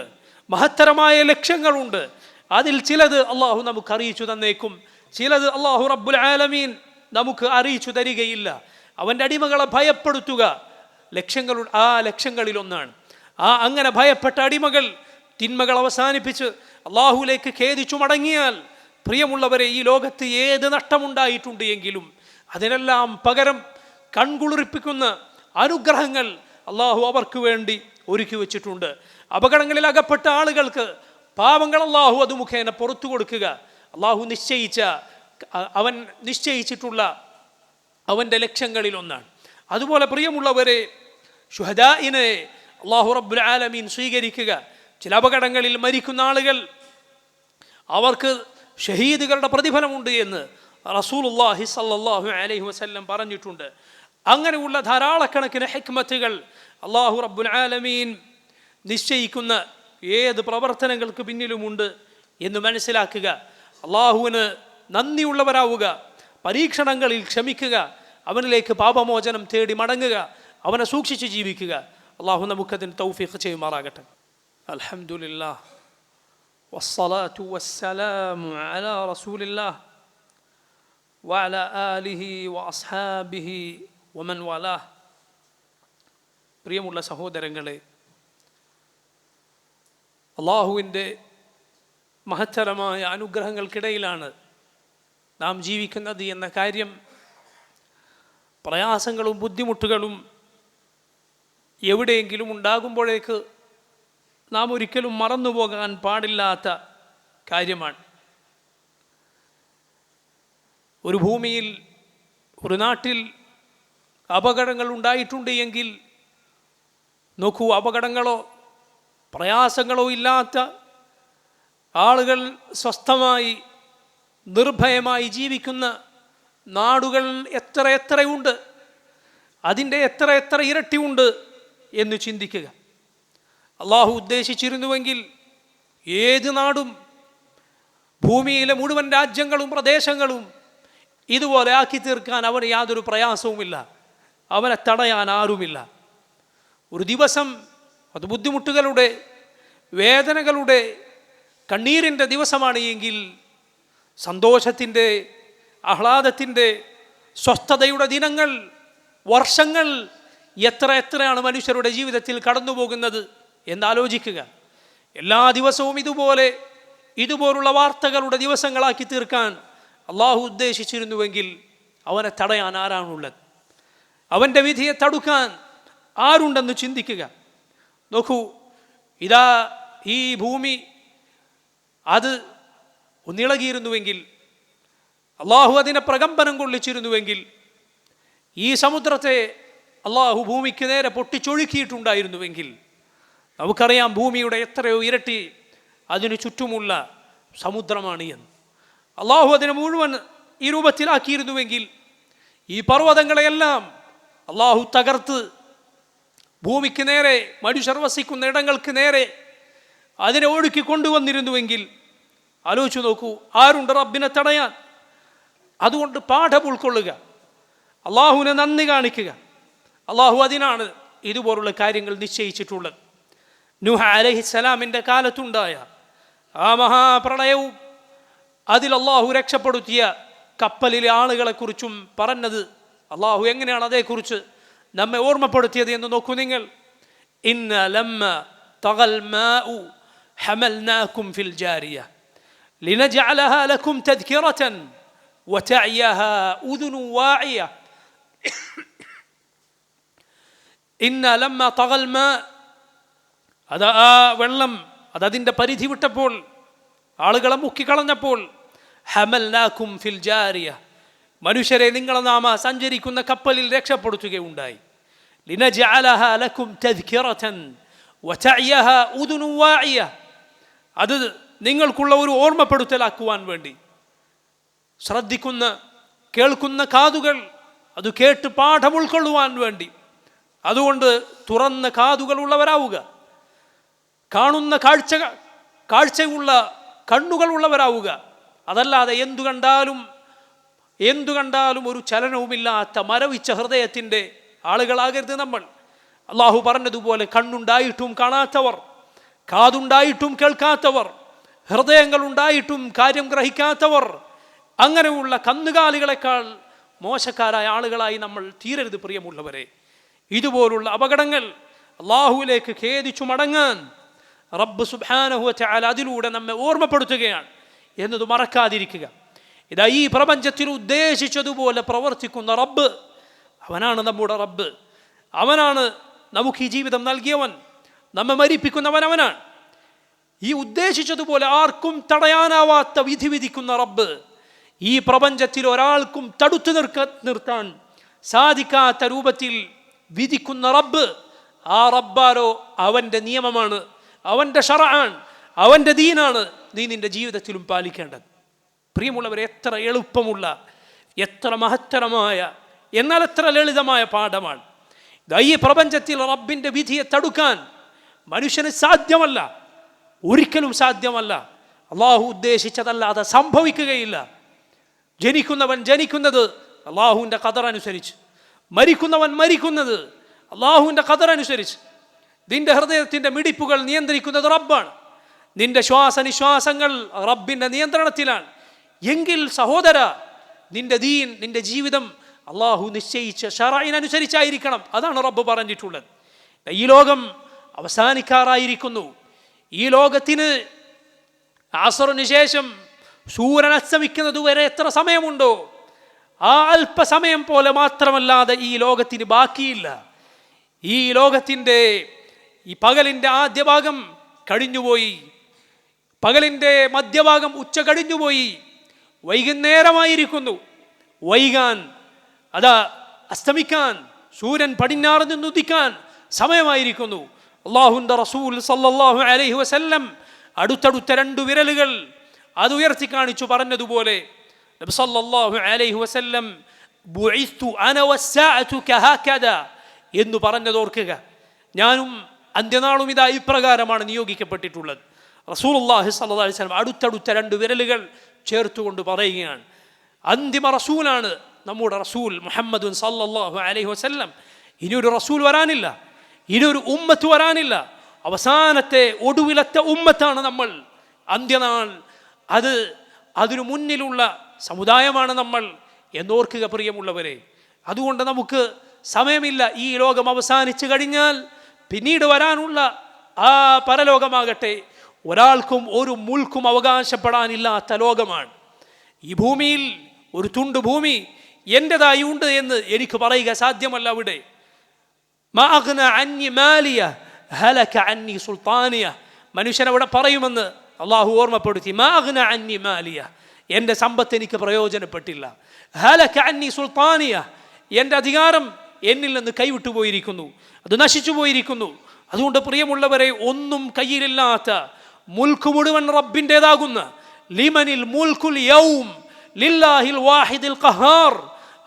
മഹത്തരമായ ലക്ഷ്യങ്ങളുണ്ട്. അതിൽ ചിലത് അള്ളാഹു നമുക്ക് അറിയിച്ചു തന്നേക്കും, ചിലത് അള്ളാഹു റബ്ബുൽ ആലമീൻ നമുക്ക് അറിയിച്ചു തരികയില്ല. അവൻ്റെ അടിമകളെ ഭയപ്പെടുത്തുക ലക്ഷ്യങ്ങളിലൊന്നാണ്. അങ്ങനെ ഭയപ്പെട്ട അടിമകൾ തിന്മകൾ അവസാനിപ്പിച്ച് അള്ളാഹുലേക്ക് ഖേദിച്ചു മടങ്ങിയാൽ, പ്രിയമുള്ളവരെ, ഈ ലോകത്ത് ഏത് നഷ്ടമുണ്ടായിട്ടുണ്ട് എങ്കിലും അതിനെല്ലാം പകരം കൺകുളിർപ്പിക്കുന്ന അനുഗ്രഹങ്ങൾ അള്ളാഹു അവർക്ക് വേണ്ടി ഒരുക്കി വച്ചിട്ടുണ്ട്. അപകടങ്ങളിൽ അകപ്പെട്ട ആളുകൾക്ക് പാപങ്ങൾ അള്ളാഹു അത് മുഖേന പുറത്തു കൊടുക്കുക. അള്ളാഹു അവൻ നിശ്ചയിച്ചിട്ടുള്ള അവൻ്റെ ലക്ഷ്യങ്ങളിലൊന്നാണ്. അതുപോലെ പ്രിയമുള്ളവരെ, ശുഹദാഇനെ അള്ളാഹു റബ്ബുൽ ആലമീൻ സ്വീകരിക്കുക. ചില അപകടങ്ങളിൽ മരിക്കുന്ന ആളുകൾ, അവർക്ക് ഷഹീദുകളുടെ പ്രതിഫലമുണ്ട് എന്ന് റസൂലുള്ളാഹി സ്വല്ലല്ലാഹു അലൈഹി വസല്ലം പറഞ്ഞിട്ടുണ്ട്. അങ്ങനെയുള്ള ധാരാളക്കണക്കിന് ഹിക്മത്തുകൾ അള്ളാഹു റബ്ബുൽ ആലമീൻ നിശ്ചയിക്കുന്ന ഏത് പ്രവർത്തനങ്ങൾക്ക് പിന്നിലുമുണ്ട് എന്ന് മനസ്സിലാക്കുക. അള്ളാഹുവിന് നന്ദിയുള്ളവരാവുക, പരീക്ഷണങ്ങളിൽ ക്ഷമിക്കുക, അവനിലേക്ക് പാപമോചനം തേടി മടങ്ങുക, അവനെ സൂക്ഷിച്ച് ജീവിക്കുക. അള്ളാഹു നമുക്കതിന് തൗഫീഖ് ചെയ്യുമാറാകട്ടെ. അൽഹംദുലില്ലാഹ് വസ്സലാത്തു വസ്സലാമു അലാ റസൂലില്ലാഹ് വഅലാ ആലിഹി വഅസ്ഹാബിഹി വമൻ വലാഹ്. പ്രിയമുള്ള സഹോദരങ്ങളെ, അള്ളാഹുവിൻ്റെ മഹത്തരമായ അനുഗ്രഹങ്ങൾക്കിടയിലാണ് നാം ജീവിക്കുന്നത് എന്ന കാര്യം പ്രയാസങ്ങളും ബുദ്ധിമുട്ടുകളും എവിടെയെങ്കിലും ഉണ്ടാകുമ്പോഴേക്ക് നാം ഒരിക്കലും മറന്നുപോകാൻ പാടില്ലാത്ത കാര്യമാണ്. ഒരു ഭൂമിയിൽ, ഒരു നാട്ടിൽ അപകടങ്ങൾ ഉണ്ടായിട്ടുണ്ട് എങ്കിൽ നോക്കൂ, അപകടങ്ങളോ പ്രയാസങ്ങളോ ഇല്ലാത്ത ആളുകൾ സ്വസ്ഥമായി നിർഭയമായി ജീവിക്കുന്ന നാടുകൾ എത്രയുണ്ട്, അതിൻ്റെ എത്ര ഇരട്ടിയുണ്ട് എന്ന് ചിന്തിക്കുക. അള്ളാഹു ഉദ്ദേശിച്ചിരുന്നുവെങ്കിൽ ഏത് നാടും, ഭൂമിയിലെ മുഴുവൻ രാജ്യങ്ങളും പ്രദേശങ്ങളും ഇതുപോലെ ആക്കി തീർക്കാൻ അവന് യാതൊരു പ്രയാസവുമില്ല, അവനെ തടയാൻ ആരുമില്ല. ഒരു ദിവസം അത് ബുദ്ധിമുട്ടുകളുടെ, വേദനകളുടെ, കണ്ണീരിൻ്റെ ദിവസമാണ് എങ്കിൽ സന്തോഷത്തിൻ്റെ, ആഹ്ലാദത്തിൻ്റെ, സ്വസ്ഥതയുടെ ദിനങ്ങൾ, വർഷങ്ങൾ എത്രയാണ് മനുഷ്യരുടെ ജീവിതത്തിൽ കടന്നു പോകുന്നത് എന്നാലോചിക്കുക. എല്ലാ ദിവസവും ഇതുപോലുള്ള വാർത്തകളുടെ ദിവസങ്ങളാക്കി തീർക്കാൻ അള്ളാഹു ഉദ്ദേശിച്ചിരുന്നുവെങ്കിൽ അവനെ തടയാൻ ആരാണുള്ളത്? അവൻ്റെ വിധിയെ തടുക്കാൻ ആരുണ്ടെന്ന് ചിന്തിക്കുക. നോക്കൂ, ഇതാ ഈ ഭൂമി അത് ഒന്നിളകിയിരുന്നുവെങ്കിൽ, അള്ളാഹു അതിനെ പ്രകമ്പനം കൊള്ളിച്ചിരുന്നുവെങ്കിൽ, ഈ സമുദ്രത്തെ അള്ളാഹു ഭൂമിക്ക് നേരെ പൊട്ടിച്ചൊഴുക്കിയിട്ടുണ്ടായിരുന്നുവെങ്കിൽ, നമുക്കറിയാം ഭൂമിയുടെ എത്രയോ ഇരട്ടി അതിനു ചുറ്റുമുള്ള സമുദ്രമാണ് എന്ന്. അള്ളാഹു അതിനെ മുഴുവൻ ഈ രൂപത്തിലാക്കിയിരുന്നുവെങ്കിൽ ഈ പർവ്വതങ്ങളെയെല്ലാം അള്ളാഹു തകർത്ത് ഭൂമിക്ക് നേരെ, മനുഷ്യർ വസിക്കുന്ന ഇടങ്ങൾക്ക് നേരെ അതിനെ ഒഴുക്കി കൊണ്ടുവന്നിരുന്നുവെങ്കിൽ ആലോചിച്ചു നോക്കൂ, ആരുണ്ട് റബ്ബിനെ തടയാൻ? അതുകൊണ്ട് പാഠം ഉൾക്കൊള്ളുക, അള്ളാഹുവിനെ നന്ദി കാണിക്കുക. അള്ളാഹു അതിനാണ് ഇതുപോലുള്ള കാര്യങ്ങൾ നിശ്ചയിച്ചിട്ടുള്ളത്. നൂഹ് അലൈഹിസ്സലാമിൻ്റെ കാലത്തുണ്ടായ ആ മഹാപ്രളയവും അതിൽ അള്ളാഹു രക്ഷപ്പെടുത്തിയ കപ്പലിലെ ആളുകളെക്കുറിച്ചും പറഞ്ഞത് അള്ളാഹു എങ്ങനെയാണ് അതേക്കുറിച്ച് നമ്മെ ഓർമ്മപ്പെടുത്തിയത് എന്ന് നോക്കൂ നിങ്ങൾ. ഇന്ന ലമ്മ തഗൽ മാഉ ഹമൽനാകും ഫിൽ ജാരിയ ലിനജഅലഹാ ലക്കും തദ്കിറതൻ വതഅയഹാ ഉദുനു വാഇയ. ഇന്ന ലമ്മ തഗൽ മാ, അത് ആ വെള്ളം അതിൻ്റെ പരിധി വിട്ടപ്പോൾ, ആളുകളെ മുക്കിക്കളഞ്ഞപ്പോൾ, ഹമൽനാകും ഫിൽ ജാരിയ, മനുഷ്യരെ നിങ്ങളെ നാം സഞ്ചരിക്കുന്ന കപ്പലിൽ രക്ഷപ്പെടുത്തുകയുണ്ടായി. ലിനജഅലഹാ ലക്കും തദ്കിറതൻ വതഅയഹാ ഉദുനു വാഇയ, അത് നിങ്ങൾക്കുള്ള ഒരു ഓർമ്മപ്പെടുത്തലാക്കുവാൻ വേണ്ടി. ശ്രദ്ധിക്കുന്ന, കേൾക്കുന്ന കാതുകൾ അത് കേട്ട് പാഠം ഉൾക്കൊള്ളുവാൻ വേണ്ടി. അതുകൊണ്ട് തുറന്ന കാതുകൾ ഉള്ളവരാവുക, കാണുന്ന കാഴ്ചയുള്ള കണ്ണുകൾ ഉള്ളവരാവുക. അതല്ലാതെ എന്തു കണ്ടാലും ഒരു ചലനവുമില്ലാത്ത മരവിച്ച ഹൃദയത്തിൻ്റെ ആളുകളാകരുത് നമ്മൾ. അള്ളാഹു പറഞ്ഞതുപോലെ കണ്ണുണ്ടായിട്ടും കാണാത്തവർ, കാതുണ്ടായിട്ടും കേൾക്കാത്തവർ, ഹൃദയങ്ങളുണ്ടായിട്ടും കാര്യം ഗ്രഹിക്കാത്തവർ, അങ്ങനെയുള്ള കന്നുകാലികളെക്കാൾ മോശക്കാരായ ആളുകളായി നമ്മൾ തീരരുത് പ്രിയമുള്ളവരെ. ഇതുപോലുള്ള അപകടങ്ങൾ അള്ളാഹുവിലേക്ക് ഖേദിച്ചു മടങ്ങാൻ റബ്ബ് സുബ്ഹാനഹു വ തആല അതിലൂടെ നമ്മെ ഓർമ്മപ്പെടുത്തുകയാണ് എന്നത് മറക്കാതിരിക്കുക. ഇതാ ഈ പ്രപഞ്ചത്തിൽ ഉദ്ദേശിച്ചതുപോലെ പ്രവർത്തിക്കുന്ന റബ്ബ്, അവനാണ് നമ്മുടെ റബ്ബ്. അവനാണ് നമുക്ക് ഈ ജീവിതം നൽകിയവൻ, നമ്മെ മരിപ്പിക്കുന്നവൻ അവനാണ്. ഈ ഉദ്ദേശിച്ചതുപോലെ ആർക്കും തടയാനാവാത്ത വിധി വിധിക്കുന്ന റബ്ബ്, ഈ പ്രപഞ്ചത്തിൽ ഒരാൾക്കും തടുത്തു നിർത്താൻ സാധിക്കാത്ത രൂപത്തിൽ വിധിക്കുന്ന റബ്ബ്, ആ റബ്ബാരോ അവൻ്റെ നിയമമാണ്, അവൻ്റെ ശറഅാണ്, അവൻ്റെ ദീനാണ് നീ നിൻ്റെ ജീവിതത്തിലും പാലിക്കേണ്ടത്. പ്രിയമുള്ളവരെ, എത്ര എളുപ്പമുള്ള, എത്ര മഹത്തരമായ, എന്നാൽ എത്ര ലളിതമായ പാഠമാണ്. ഈ പ്രപഞ്ചത്തിൽ റബ്ബിൻ്റെ വിധിയെ തടുക്കാൻ മനുഷ്യന് സാധ്യമല്ല, ഒരിക്കലും സാധ്യമല്ല. അള്ളാഹു ഉദ്ദേശിച്ചതല്ലാതെ സംഭവിക്കുകയില്ല. ജനിക്കുന്നവൻ ജനിക്കുന്നത് അള്ളാഹുവിൻ്റെ ഖദർ അനുസരിച്ച്, മരിക്കുന്നവൻ മരിക്കുന്നത് അള്ളാഹുവിൻ്റെ ഖദർ അനുസരിച്ച്. നിന്റെ ഹൃദയത്തിൻ്റെ മിടിപ്പുകൾ നിയന്ത്രിക്കുന്നത് റബ്ബാണ്. നിന്റെ ശ്വാസനിശ്വാസങ്ങൾ റബ്ബിൻ്റെ നിയന്ത്രണത്തിലാണ്. എങ്കിൽ സഹോദര, നിന്റെ ദീൻ, നിന്റെ ജീവിതം അള്ളാഹു നിശ്ചയിച്ച ശറഇനനുസരിച്ചായിരിക്കണം. അതാണ് റബ്ബ് പറഞ്ഞിട്ടുള്ളത്. ഈ ലോകം അവസാനിക്കാറായിരിക്കുന്നു. ഈ ലോകത്തിന് അസറിന് ശേഷം സൂര്യൻ അസ്തമിക്കുന്നത് വരെ എത്ര സമയമുണ്ടോ, ആ അല്പസമയം പോലെ മാത്രമല്ലാതെ ഈ ലോകത്തിന് ബാക്കിയില്ല. ഈ ലോകത്തിൻ്റെ ഈ പകലിൻ്റെ ആദ്യ ഭാഗം കഴിഞ്ഞുപോയി, പകലിൻ്റെ മധ്യഭാഗം ഉച്ച കഴിഞ്ഞുപോയി, വൈകുന്നേരമായിരിക്കുന്നു. വൈകാൻ, അതാ അസ്തമിക്കാൻ, സൂര്യൻ പടിഞ്ഞാറ് നിന്നുദിക്കാൻ സമയമായിരിക്കുന്നു. അല്ലാഹുവിൻ്റെ റസൂൽ സല്ലല്ലാഹു അലൈഹി വസല്ലം അടുത്തടുത്ത 2 വിരലുകൾ അത് ഉയർത്തി കാണിച്ചു പറഞ്ഞതുപോലെ നബി സല്ലല്ലാഹു അലൈഹി വസല്ലം ബുഇസ്തു അന വസ്സാഅതു കഹകദ എന്ന് പറഞ്ഞതോർക്കുക. ഞാനും അന്ത്യനാളും ഇതാ ഇപ്രകാരമാണ് നിയോഗിക്കപ്പെട്ടിട്ടുള്ളത്. റസൂലുള്ളാഹി സ്വല്ലല്ലാഹു അലൈഹി വസല്ലം അടുത്തടുത്ത 2 വിരലുകൾ ചേർത്തുകൊണ്ട് പറയുകയാണ്, അന്തിമ റസൂലാണ് നമ്മുടെ റസൂൽ മുഹമ്മദ് സല്ലല്ലാഹു അലൈഹി വസല്ലം. ഇനിയൊരു റസൂൽ വരാനില്ല, ഇനിയൊരു ഉമ്മത്ത് വരാനില്ല. അവസാനത്തെ ഒടുവിലത്തെ ഉമ്മത്താണ് നമ്മൾ. അന്ത്യനാൾ അതിനു മുന്നിലുള്ള സമുദായമാണ് നമ്മൾ എന്നോർക്കുക പ്രിയമുള്ളവരെ. അതുകൊണ്ട് നമുക്ക് സമയമില്ല. ഈ ലോകം അവസാനിച്ചു കഴിഞ്ഞാൽ പിന്നീട് വരാനുള്ള ആ പരലോകമാകട്ടെ ഒരാൾക്കും ഒരു മുൾക്കും അവകാശപ്പെടാനില്ലാത്ത ലോകമാണ്. ഈ ഭൂമിയിൽ ഒരു തുണ്ട് ഭൂമി എൻ്റെതായി ഉണ്ട് എന്ന് എനിക്ക് പറയുക സാധ്യമല്ല. അവിടെ മനുഷ്യനവിടെ പറയുമെന്ന് അള്ളാഹു ഓർമ്മപ്പെടുത്തി. എൻ്റെ സമ്പത്ത് എനിക്ക് പ്രയോജനപ്പെട്ടില്ല. ഹലക അന്നി സുൽത്താനിയ, എൻ്റെ അധികാരം എന്നിൽ നിന്ന് കൈവിട്ടു പോയിരിക്കുന്നു, അത് നശിച്ചു പോയിരിക്കുന്നു. അതുകൊണ്ട് പ്രിയമുള്ളവരെ, ഒന്നും കയ്യിലില്ലാത്ത, മുൽക്ക് മുഴുവൻ റബ്ബിൻ്റെതാകുന്ന, ലിമനിൽ മുൽക്കുൽ യൗം ലില്ലാഹിൽ വാഹിദിൽ ഖഹാർ,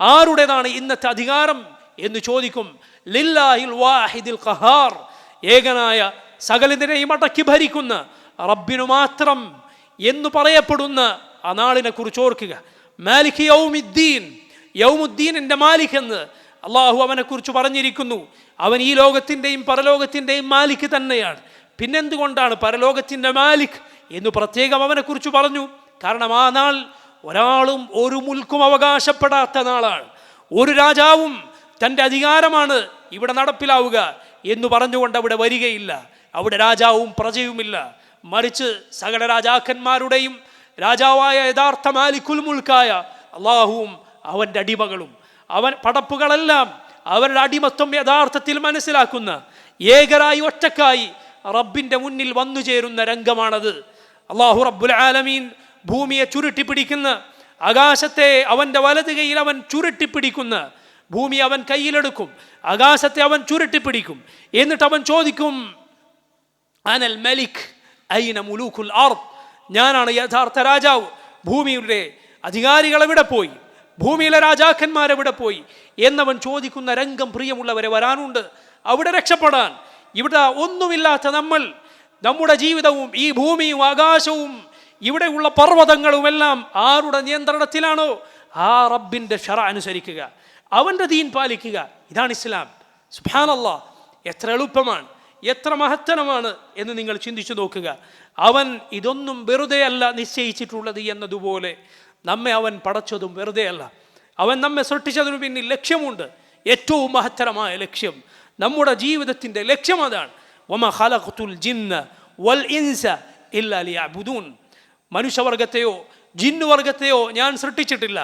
ആരുടേതാണ് ഇന്നത്തെ അധികാരം എന്ന് ചോദിക്കും. ലില്ലാഹിൽ വാഹിദിൽ ഖഹാർ, ഏകനായ സകലതിനെയും അടക്കി ഭരിക്കുന്ന റബ്ബിനു മാത്രം എന്ന് പറയപ്പെടുന്ന ആ നാളിനെ കുറിച്ച് ഓർക്കുക. മാലിക് യൗമുദ്ദീൻ, യൗമുദ്ദീനിൻ്റെ മാലിക് എന്ന് അള്ളാഹു അവനെ കുറിച്ച് പറഞ്ഞിരിക്കുന്നു. അവൻ ഈ ലോകത്തിൻ്റെയും പരലോകത്തിൻ്റെയും മാലിക് തന്നെയാണ്. പിന്നെന്തുകൊണ്ടാണ് പരലോകത്തിൻ്റെ മാലിക് എന്ന് പ്രത്യേകം അവനെ കുറിച്ച് പറഞ്ഞു? കാരണം ആ നാൾ ഒരാളും ഒരു മുൽക്കും അവകാശപ്പെടാത്ത നാളാണ്. ഒരു രാജാവും തൻ്റെ അധികാരമാണ് ഇവിടെ നടപ്പിലാവുക എന്ന് പറഞ്ഞുകൊണ്ട് അവിടെ വരികയില്ല. അവിടെ രാജാവും പ്രജയുമില്ല. മറിച്ച് സകല രാജാക്കന്മാരുടെയും രാജാവായ യഥാർത്ഥ മാലിക്കുൽ മുൽക്കായ അള്ളാഹുവും അവൻ്റെ അടിമകളും, അവൻ പടപ്പുകളെല്ലാം അവരുടെ അടിമത്വം യഥാർത്ഥത്തിൽ മനസ്സിലാക്കുന്ന, ഏകരായി ഒറ്റക്കായി റബ്ബിൻ്റെ മുന്നിൽ വന്നു ചേരുന്ന രംഗമാണത്. അള്ളാഹു റബ്ബുൽ ആലമീൻ ഭൂമിയെ ചുരുട്ടിപ്പിടിക്കുന്ന, ആകാശത്തെ അവൻ്റെ വലത് കൈയിൽ അവൻ ചുരുട്ടിപ്പിടിക്കുന്ന, ഭൂമി അവൻ കയ്യിലെടുക്കും, ആകാശത്തെ അവൻ ചുരുട്ടിപ്പിടിക്കും. എന്നിട്ട് അവൻ ചോദിക്കും, അനൽ മലിക് ഐന മുലൂക്കുൽ അർദ്, ഞാനാണ് യഥാർത്ഥ രാജാവ്. ഭൂമിയുടെ അധികാരികൾ എവിടെ പോയി, ഭൂമിയിലെ രാജാക്കന്മാരെവിടെ പോയി എന്നവൻ ചോദിക്കുന്ന രംഗം പ്രിയമുള്ളവരെ വരാനുണ്ട്. അവിടെ രക്ഷപ്പെടാൻ, ഇവിടെ ഒന്നുമില്ലാത്ത നമ്മൾ, നമ്മുടെ ജീവിതവും ഈ ഭൂമിയും ആകാശവും ഇവിടെയുള്ള പർവ്വതങ്ങളുമെല്ലാം ആരുടെ നിയന്ത്രണത്തിലാണോ ആ റബ്ബിൻ്റെ ശറഅ അനുസരിക്കുക, അവൻ്റെ ദീൻ പാലിക്കുക. ഇതാണ് ഇസ്ലാം. സുബ്ഹാനല്ലാഹ്, എത്ര എളുപ്പമാണ്, എത്ര മഹത്തരമാണ് എന്ന് നിങ്ങൾ ചിന്തിച്ചു നോക്കുക. അവൻ ഇതൊന്നും വെറുതെയല്ല നിശ്ചയിച്ചിട്ടുള്ളത് എന്നതുപോലെ നമ്മെ അവൻ പടച്ചതും വെറുതെയല്ല. അവൻ നമ്മെ സൃഷ്ടിച്ചതിനു പിന്നിൽ ലക്ഷ്യമുണ്ട്, ഏറ്റവും മഹത്തരമായ ലക്ഷ്യം. നമ്മുടെ ജീവിതത്തിൻ്റെ ലക്ഷ്യം അതാണ്. വമാ ഖലഖതുൽ ജിന്ന വൽ ഇൻസ ഇല്ലാ ലിയഅ്ബുദൂൻ, മനുഷ്യവർഗത്തെയോ ജിന്നുവർഗത്തെയോ ഞാൻ സൃഷ്ടിച്ചിട്ടില്ല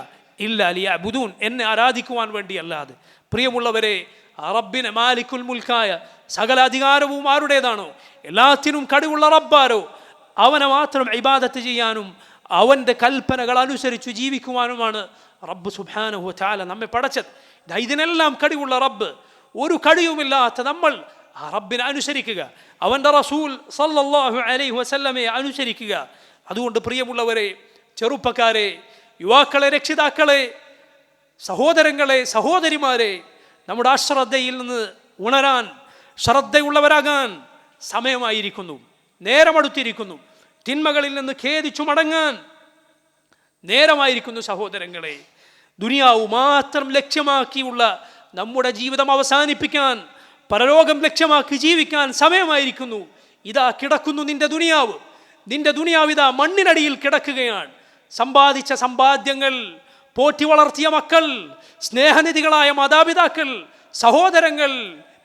ഇല്ലാ ലിയഅ്ബുദൂൻ, എന്നെ ആരാധിക്കുവാൻ വേണ്ടിയല്ലാതെ. പ്രിയമുള്ളവരെ, റബ്ബിനെ മാലിക്കുൽ മുൽക്കായ, സകല അധികാരവും ആരുടേതാണോ, എല്ലാത്തിനും കഴിവുള്ള റബ്ബാരോ അവനെ മാത്രം ഇബാദത്ത് ചെയ്യാനും അവൻ്റെ കൽപ്പനകൾ അനുസരിച്ച് ജീവിക്കുവാനുമാണ് റബ്ബ് സുബ്ഹാനഹു വ തആല നമ്മെ പടച്ചത്. ഇതിനെല്ലാം കഴിവുള്ള റബ്ബ്, ഒരു കഴിവുമില്ലാത്ത നമ്മൾ ആ റബ്ബിനെ അനുസരിക്കുക, അവൻ്റെ റസൂൽ സല്ലല്ലാഹു അലൈഹി വസല്ലമയെ അനുസരിക്കുക. അതുകൊണ്ട് പ്രിയമുള്ളവരെ, ചെറുപ്പക്കാരെ, യുവാക്കളെ, രക്ഷിതാക്കളെ, സഹോദരങ്ങളെ, സഹോദരിമാരെ, നമ്മുടെ അശ്രദ്ധയിൽ നിന്ന് ഉണരാൻ, ശ്രദ്ധയുള്ളവരാകാൻ സമയമായിരിക്കുന്നു, നേരമടുത്തിരിക്കുന്നു. തിന്മകളിൽ നിന്ന് ഖേദിച്ചു മടങ്ങാൻ നേരമായിരിക്കുന്നു സഹോദരങ്ങളെ. ദുനിയാവ് മാത്രം ലക്ഷ്യമാക്കിയുള്ള നമ്മുടെ ജീവിതം അവസാനിപ്പിക്കാൻ, പരലോകം ലക്ഷ്യമാക്കി ജീവിക്കാൻ സമയമായിരിക്കുന്നു. ഇതാ കിടക്കുന്നു നിന്റെ ദുനിയാവ്. നിന്റെ ദുനിയാവ് ഇതാ മണ്ണിനടിയിൽ കിടക്കുകയാണ്. സമ്പാദിച്ച സമ്പാദ്യങ്ങൾ, പോറ്റി വളർത്തിയ മക്കൾ, സ്നേഹനിധികളായ മാതാപിതാക്കൾ, സഹോദരങ്ങൾ,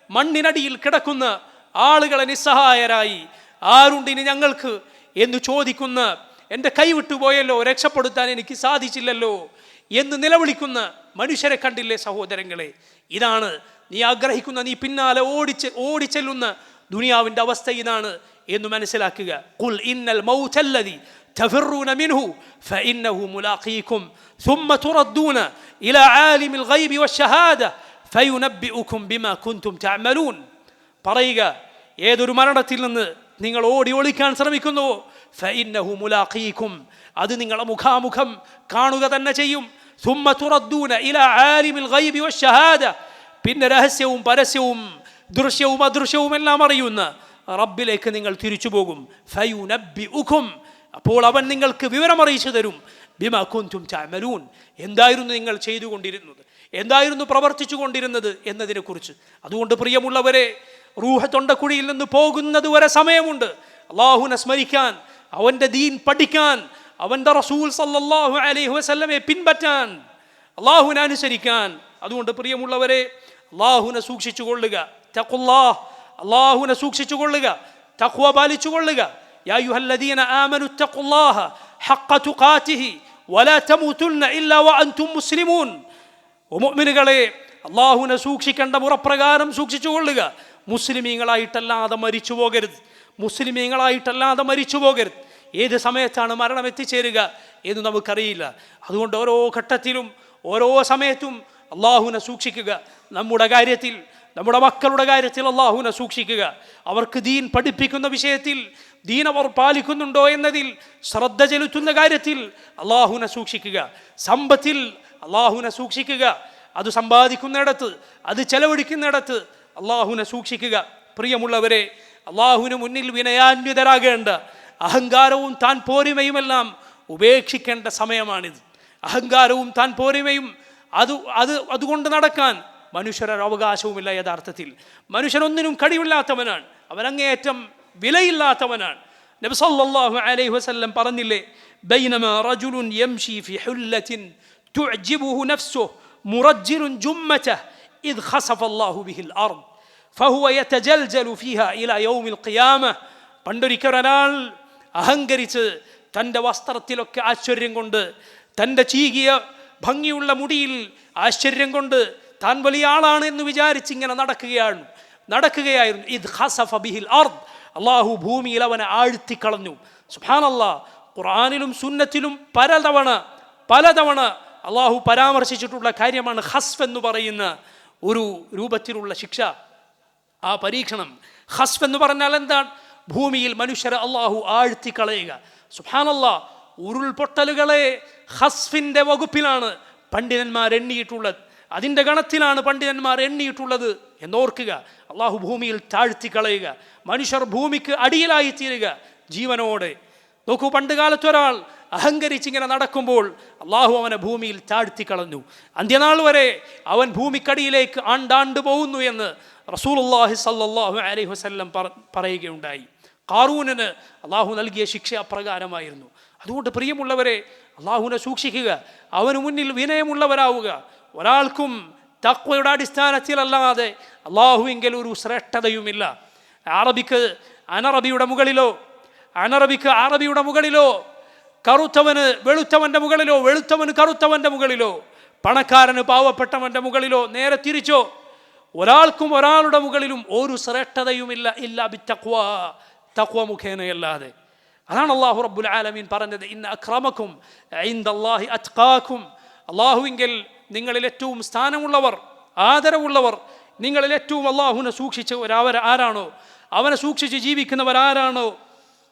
മണ്ണിനടിയിൽ കിടക്കുന്ന ആളുകളെ നിസ്സഹായരായി ആരുണ്ടിന് ഞങ്ങൾക്ക് എന്ന് ചോദിക്കുന്ന, എൻ്റെ കൈവിട്ടുപോയല്ലോ, രക്ഷപ്പെടുത്താൻ എനിക്ക് സാധിച്ചില്ലല്ലോ എന്ന് നിലവിളിക്കുന്ന മനുഷ്യരെ കണ്ടില്ലേ സഹോദരങ്ങളെ? ഇതാണ് നീ ആഗ്രഹിക്കുന്ന, നീ പിന്നാലെ ഓടിച്ചെല്ലുന്ന ദുനിയാവിൻ്റെ അവസ്ഥ ഇതാണ് എന്ന് മനസ്സിലാക്കുക. ഖുൽ ഇന്നൽ മൗതല്ലദി തഫിറൂന മിൻഹു ഫഇന്നഹു മുലാഖീകും ثم تردون إلى عالم الغيب والشهادة فينبئكم بما كنتم تعملون. പറയുക, ഏതൊരു മരണത്തിൽ നിന്ന് നിങ്ങൾ ഓടി ഒളിക്കാൻ ശ്രമിക്കുന്നുവോ ഫഇന്നഹു മുലാഖീകും, അത് നിങ്ങളെ മുഖാമുഖം കാണുക തന്നെ ചെയ്യും. ثم تردون إلى عالم الغيب والشهادة, പിന്നെ രഹസ്യവും പരസ്യവും ദൃശ്യവും അദൃശ്യവും എല്ലാം അറിയുന്ന റബ്ബിലേക്ക് നിങ്ങൾ തിരിച്ചു പോകും. ഫയുനബ്ബിഉകും, അപ്പോൾ അവൻ നിങ്ങൾക്ക് വിവരമറിയിച്ചു തരും. ബിമാ കുൻതും തഅമലൂൻ, എന്തായിരുന്നു നിങ്ങൾ ചെയ്തുകൊണ്ടിരുന്നത്, എന്തായിരുന്നു പ്രവർത്തിച്ചു കൊണ്ടിരുന്നത് എന്നതിനെക്കുറിച്ച്. അതുകൊണ്ട് പ്രിയമുള്ളവരെ, റൂഹ് തൊണ്ടക്കുഴിയിൽ നിന്ന് പോകുന്നത് വരെ സമയമുണ്ട്. അള്ളാഹുവിനെ സ്മരിക്കാൻ, അവൻ്റെ ദീൻ പഠിക്കാൻ, അവൻ്റെ റസൂൽ സല്ലല്ലാഹു അലൈഹി വസല്ലമയെ പിൻപറ്റാൻ, അള്ളാഹുവിനെ അനുസരിക്കാൻ. അതുകൊണ്ട് പ്രിയമുള്ളവരെ, അള്ളാഹുവിനെ സൂക്ഷിച്ചു കൊള്ളുക. തഖ്വല്ലാഹ്, അള്ളാഹുവിനെ സൂക്ഷിച്ചു കൊള്ളുക, തഖ്വ പാലിച്ചു കൊള്ളുക. യാ അയ്യുഹല്ലദീന ആമനു തഖ്വല്ലാഹ ഹഖ്ക തുഖാതിഹി വലാ തമൂതുന്ന ഇല്ലാ വഅൻതും മുസ്ലിമൂൻ. മുഅ്മിനുകളെ, അള്ളാഹുവിനെ സൂക്ഷിക്കേണ്ട മുറപ്രകാരം സൂക്ഷിച്ചു കൊള്ളുക. മുസ്ലിമീങ്ങളായിട്ടല്ലാതെ മരിച്ചു പോകരുത്, മുസ്ലിമീങ്ങളായിട്ടല്ലാതെ മരിച്ചു പോകരുത്. ഏത് സമയത്താണ് മരണം എത്തിച്ചേരുക എന്ന് നമുക്കറിയില്ല. അതുകൊണ്ട് ഓരോ ഘട്ടത്തിലും ഓരോ സമയത്തും അള്ളാഹുവിനെ സൂക്ഷിക്കുക. നമ്മുടെ കാര്യത്തിൽ, നമ്മുടെ മക്കളുടെ കാര്യത്തിൽ അള്ളാഹുവിനെ സൂക്ഷിക്കുക. അവർക്ക് ദീൻ പഠിപ്പിക്കുന്ന വിഷയത്തിൽ ദീൻ അവർ പാലിക്കുന്നുണ്ടോ എന്നതിൽ ശ്രദ്ധ ചെലുത്തുന്ന കാര്യത്തിൽ അള്ളാഹുവിനെ സൂക്ഷിക്കുക. സമ്പത്തിൽ അള്ളാഹുവിനെ സൂക്ഷിക്കുക. അത് സമ്പാദിക്കുന്നിടത്ത്, അത് ചെലവഴിക്കുന്നിടത്ത് അള്ളാഹുവിനെ സൂക്ഷിക്കുക. പ്രിയമുള്ളവരെ, അള്ളാഹുവിന് മുന്നിൽ വിനയാന്വിതരാകേണ്ട, അഹങ്കാരവും താൻ പോരിമയുമെല്ലാം ഉപേക്ഷിക്കേണ്ട സമയമാണിത്. അഹങ്കാരവും താൻ പോരിമയും അതുകൊണ്ട് നടക്കാൻ മനുഷ്യരൊരു അവകാശവുമില്ല. യഥാർത്ഥത്തിൽ മനുഷ്യനൊന്നിനും കഴിവില്ലാത്തവനാണ്, അവൻ അങ്ങേയറ്റം വിലയില്ലാത്തവനാണ്. നബി സല്ലല്ലാഹു അലൈഹി വസല്ലം പറഞ്ഞില്ലേ, ബൈനമാ റജുലുൻ യംശി ഫി ഹുല്ലത്തിൻ തുഅ്ജിബുഹു നഫ്സുഹു മുറജ്ജിലുൻ ജുമ്മതഹു ഇദ് ഖസഫ അല്ലാഹു ബിഹിൽ അർദ് ഫഹുവ യതജൽജലു ഫീഹാ ഇലാ യൗമിൽ ഖിയാമഹ. പണ്ടൊരിക്കൽ ഒരാൾ അഹങ്കരിച്ച് തൻ്റെ വസ്ത്രത്തിലൊക്കെ ആശ്ചര്യം കൊണ്ട്, തൻ്റെ ചീകിയ ഭംഗിയുള്ള മുടിയിൽ ആശ്ചര്യം കൊണ്ട് താൻ വലിയ ആളാണ് എന്ന് വിചാരിച്ചിങ്ങനെ നടക്കുകയായിരുന്നു. ഇദ് ഖസഫ ബിഹിൽ അർദ്, അള്ളാഹു ഭൂമിയിൽ അവനെ ആഴ്ത്തിക്കളഞ്ഞു. സുബ്ഹാനല്ലാഹ്, ഖുർആനിലും സുന്നത്തിലും പലതവണ അള്ളാഹു പരാമർശിച്ചിട്ടുള്ള കാര്യമാണ് ഖസ്ഫ് എന്ന് പറയുന്ന ഒരു രൂപത്തിലുള്ള ശിക്ഷ, ആ പരീക്ഷണം. ഖസ്ഫ് എന്ന് പറഞ്ഞാൽ എന്താണ്? ഭൂമിയിൽ മനുഷ്യരെ അള്ളാഹു ആഴ്ത്തിക്കളയുക. സുബ്ഹാനല്ലാഹ്, ഉരുൾപൊട്ടലുകളെ ഖസ്ഫിൻ്റെ വകുപ്പിലാണ് പണ്ഡിതന്മാർ എണ്ണിയിട്ടുള്ളത്, അതിൻ്റെ ഗണത്തിലാണ് പണ്ഡിതന്മാർ എണ്ണിയിട്ടുള്ളത് എന്നോർക്കുക. അള്ളാഹു ഭൂമിയിൽ താഴ്ത്തിക്കളയുക, മനുഷ്യർ ഭൂമിക്ക് അടിയിലായിത്തീരുക ജീവനോടെ. നോക്കൂ, പണ്ട് കാലത്ത് ഒരാൾ അഹങ്കരിച്ചിങ്ങനെ നടക്കുമ്പോൾ അള്ളാഹു അവനെ ഭൂമിയിൽ താഴ്ത്തിക്കളഞ്ഞു. അന്ത്യനാൾ വരെ അവൻ ഭൂമിക്കടിയിലേക്ക് ആണ്ടാണ്ട് പോകുന്നു എന്ന് റസൂലുള്ളാഹി സ്വല്ലല്ലാഹു അലൈഹി വസല്ലം പറയുകയുണ്ടായി. ഖാറൂനിന് അള്ളാഹു നൽകിയ ശിക്ഷ അപ്രകാരമായിരുന്നു. അതുകൊണ്ട് പ്രിയമുള്ളവരെ, അള്ളാഹുവിനെ സൂക്ഷിക്കുക, അവന് മുന്നിൽ വിനയമുള്ളവരാവുക. ഒരാൾക്കും തഖ്വയുടെ അടിസ്ഥാനത്തിലല്ലാതെ അള്ളാഹുവിങ്കൽ ഒരു ശ്രേഷ്ഠതയുമില്ല. അറബിക്ക് അനറബിയുടെ മുകളിലോ, കറുത്തവന് വെളുത്തവൻ്റെ മുകളിലോ, വെളുത്തവന് കറുത്തവൻ്റെ മുകളിലോ, പണക്കാരന് പാവപ്പെട്ടവൻ്റെ മുകളിലോ, നേരെ തിരിച്ചോ ഒരാൾക്കും ഒരാളുടെ മുകളിലും ഒരു ശ്രേഷ്ഠതയുമില്ല. ഇല്ലാ ബിത്തഖ്വ, തഖ്വ മുഖേനയല്ലാതെ. അതാണ് അല്ലാഹു റബ്ബുൽ ആലമീൻ പറഞ്ഞത്, ഇന്ന അക്രമക്കും ഇൻദല്ലാഹി അത്ഖാക്കും. അല്ലാഹുവിങ്കൽ നിങ്ങളിൽ ഏറ്റവും സ്ഥാനമുള്ളവർ, ആദരവുള്ളവർ, നിങ്ങളിൽ ഏറ്റവും അല്ലാഹുവിനെ സൂക്ഷിച്ചവർ ആരാണോ, അവനെ സൂക്ഷിച്ച് ജീവിക്കുന്നവരാരാണോ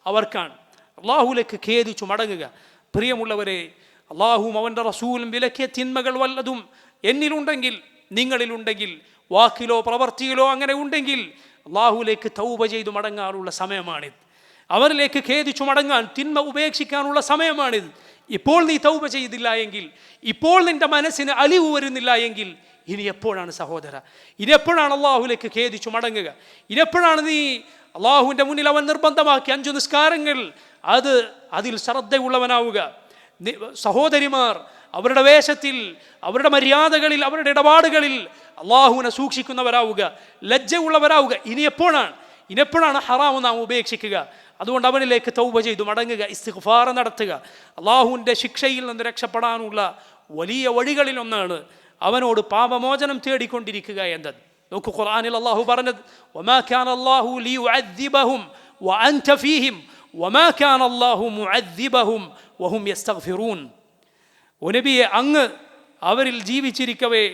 അവർക്കാണ്. അല്ലാഹുവിലേക്ക് ഖേദിച്ചു മടങ്ങുക. പ്രിയമുള്ളവരെ, അല്ലാഹുവും അവൻ്റെ റസൂലും വിലക്കിയ തിന്മകൾ വല്ലതും എന്നിലുണ്ടെങ്കിൽ, നിങ്ങളിലുണ്ടെങ്കിൽ, വാക്കിലോ പ്രവർത്തിയിലോ അങ്ങനെ ഉണ്ടെങ്കിൽ അല്ലാഹുവിലേക്ക് തൗബ ചെയ്തു മടങ്ങാനുള്ള സമയമാണിത്. അവരിലേക്ക് ഖേദിച്ചു മടങ്ങാൻ, തിന്മ ഉപേക്ഷിക്കാനുള്ള സമയമാണിത്. ഇപ്പോൾ നീ തൗബ ചെയ്തില്ല എങ്കിൽ, ഇപ്പോൾ നിൻ്റെ മനസ്സിന് അലിവ് വരുന്നില്ല എങ്കിൽ, ഇനി എപ്പോഴാണ് സഹോദര, ഇനി എപ്പോഴാണ് അല്ലാഹുവിലേക്ക് ഖേദിച്ചു മടങ്ങുക? ഇനിയെപ്പോഴാണ് നീ അല്ലാഹുവിൻ്റെ മുന്നിൽ അവൻ നിർബന്ധമാക്കി 5 നിസ്കാരങ്ങൾ അതിൽ ശ്രദ്ധയുള്ളവനാവുക? സഹോദരിമാർ അവരുടെ വേഷത്തിൽ, അവരുടെ മര്യാദകളിൽ, അവരുടെ ഇടപാടുകളിൽ അല്ലാഹുവിനെ സൂക്ഷിക്കുന്നവരാവുക, ലജ്ജയുള്ളവരാവുക. ഇനിയെപ്പോഴാണ് ഹറാമ് നാം ഉപേക്ഷിക്കുക? അതുകൊണ്ട് അവനിലേക്ക് തൗബ ചെയ്തു മടങ്ങുക, ഇസ്തിഗ്ഫാർ നടത്തുക. അല്ലാഹുവിൻ്റെ ശിക്ഷയിൽ നിന്ന് രക്ഷപ്പെടാനുള്ള വലിയ വഴികളിലൊന്നാണ് അവനോട് പാപമോചനം തേടിക്കൊണ്ടിരിക്കുക എന്നത്. നോക്കൂ, ഖുർആനിൽ അല്ലാഹു പറഞ്ഞത്, വമാ കാന അല്ലാഹു ലിയുഅദ്ദിബഹും വഅൻത ഫീഹിം വമാ കാന അല്ലാഹു മുഅദ്ദിബഹും വഹും യസ്തഗ്ഫിറൂൻ. ഓ നബിയെ, അങ്ങ് അവരിൽ ജീവിച്ചിരിക്കവേ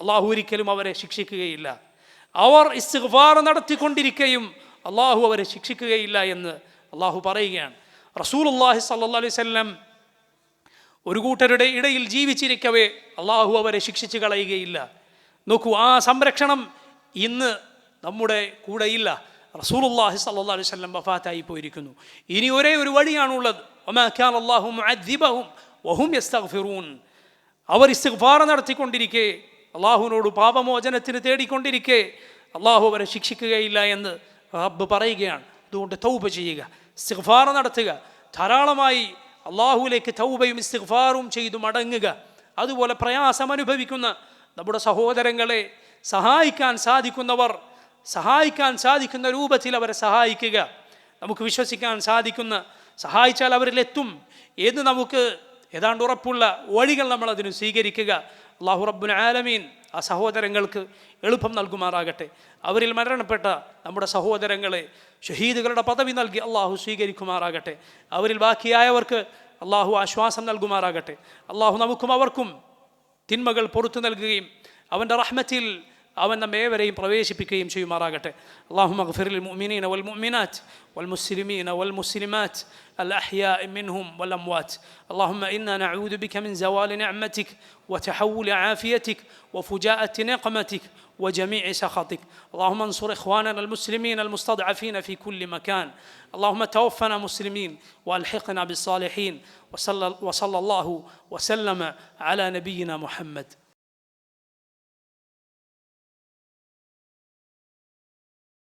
അല്ലാഹു ഒരിക്കലും അവരെ ശിക്ഷിക്കുകയില്ല. അവർ ഇസ്തിഗ്ഫാർ നടത്തിക്കൊണ്ടിരിക്കുകയും അല്ലാഹു അവരെ ശിക്ഷിക്കുകയില്ല എന്ന് അല്ലാഹു പറയുകയാണ്. റസൂലുള്ളാഹി സ്വല്ലല്ലാഹു അലൈഹി വസല്ലം ഒരു കൂട്ടരുടെ ഇടയിൽ ജീവിച്ചിരിക്കവേ അല്ലാഹു അവരെ ശിക്ഷിച്ച് കളയുകയില്ല. നോക്കൂ, ആ സംരക്ഷണം ഇന്ന് നമ്മുടെ കൂടെയില്ല. റസൂലുള്ളാഹി സ്വല്ലല്ലാഹു അലൈഹി വസല്ലം വഫാത്തായി പോയിരിക്കുന്നു. ഇനി ഒരേ ഒരു വഴിയാണുള്ളത്, വമാ കാന അല്ലാഹു മുഅദ്ദിബഹും വഹും യസ്തഗ്ഫിറൂൻ. അവർ ഇസ്തിഗ്ഫാർ നടത്തിക്കൊണ്ടിരിക്കെ, അല്ലാഹുവിനോട് പാപമോചനത്തിന് തേടിക്കൊണ്ടിരിക്കെ അല്ലാഹു അവരെ ശിക്ഷിക്കുകയില്ല എന്ന് റബ്ബ് പറയുകയാണ്. അതുകൊണ്ട് തൗബ ചെയ്യുക, ഇസ്തിഗ്ഫാർ നടത്തുക, ധാരാളമായി അല്ലാഹുവിലേക്ക് തൗബയും ഇസ്തിഗ്ഫാറും ചെയ്തു മടങ്ങുക. അതുപോലെ പ്രയാസം അനുഭവിക്കുന്ന നമ്മുടെ സഹോദരങ്ങളെ സഹായിക്കാൻ സാധിക്കുന്ന രൂപത്തിൽ അവരെ സഹായിക്കുക. നമുക്ക് വിശ്വസിക്കാൻ സാധിക്കുന്ന, സഹായിച്ചാൽ അവരിലെത്തും എന്ന് നമുക്ക് ഏതാണ്ട് ഉറപ്പുള്ള വഴികൾ നമ്മൾ അതിന് സ്വീകരിക്കുക. അല്ലാഹു റബ്ബുൽ ആലമീൻ ആ സഹോദരങ്ങൾക്ക് എളുപ്പം നൽകുമാറാകട്ടെ. അവരിൽ മരണപ്പെട്ട നമ്മുടെ സഹോദരങ്ങളെ ഷഹീദുകളുടെ പദവി നൽകി അല്ലാഹു സ്വീകരിക്കുമാറാകട്ടെ. അവരിൽ ബാക്കിയായവർക്ക് അല്ലാഹു ആശ്വാസം നൽകുമാറാകട്ടെ. അല്ലാഹു നമുക്കും അവർക്കും തിന്മകൾ പുറത്തു നൽകുകയും അവൻ്റെ റഹ്മത്തിൽ അവൻ നമ്മേവരെയും പ്രവേശിപ്പിക്കുകയും ചെയ്യുമാറാകട്ടെ. اللهم اغفر للمؤمنين والمؤمنات والمسلمين والمسلمات الأحياء منهم والأموات. اللهم إنا نعوذ بك من زوال نعمتك وتحول عافيتك وفجاءة نقمتك وجميع سخطك. اللهم انصر إخواننا المسلمين المستضعفين في كل مكان. اللهم توفنا مسلمين وألحقنا بالصالحين. وصلى الله وسلم على نبينا محمد.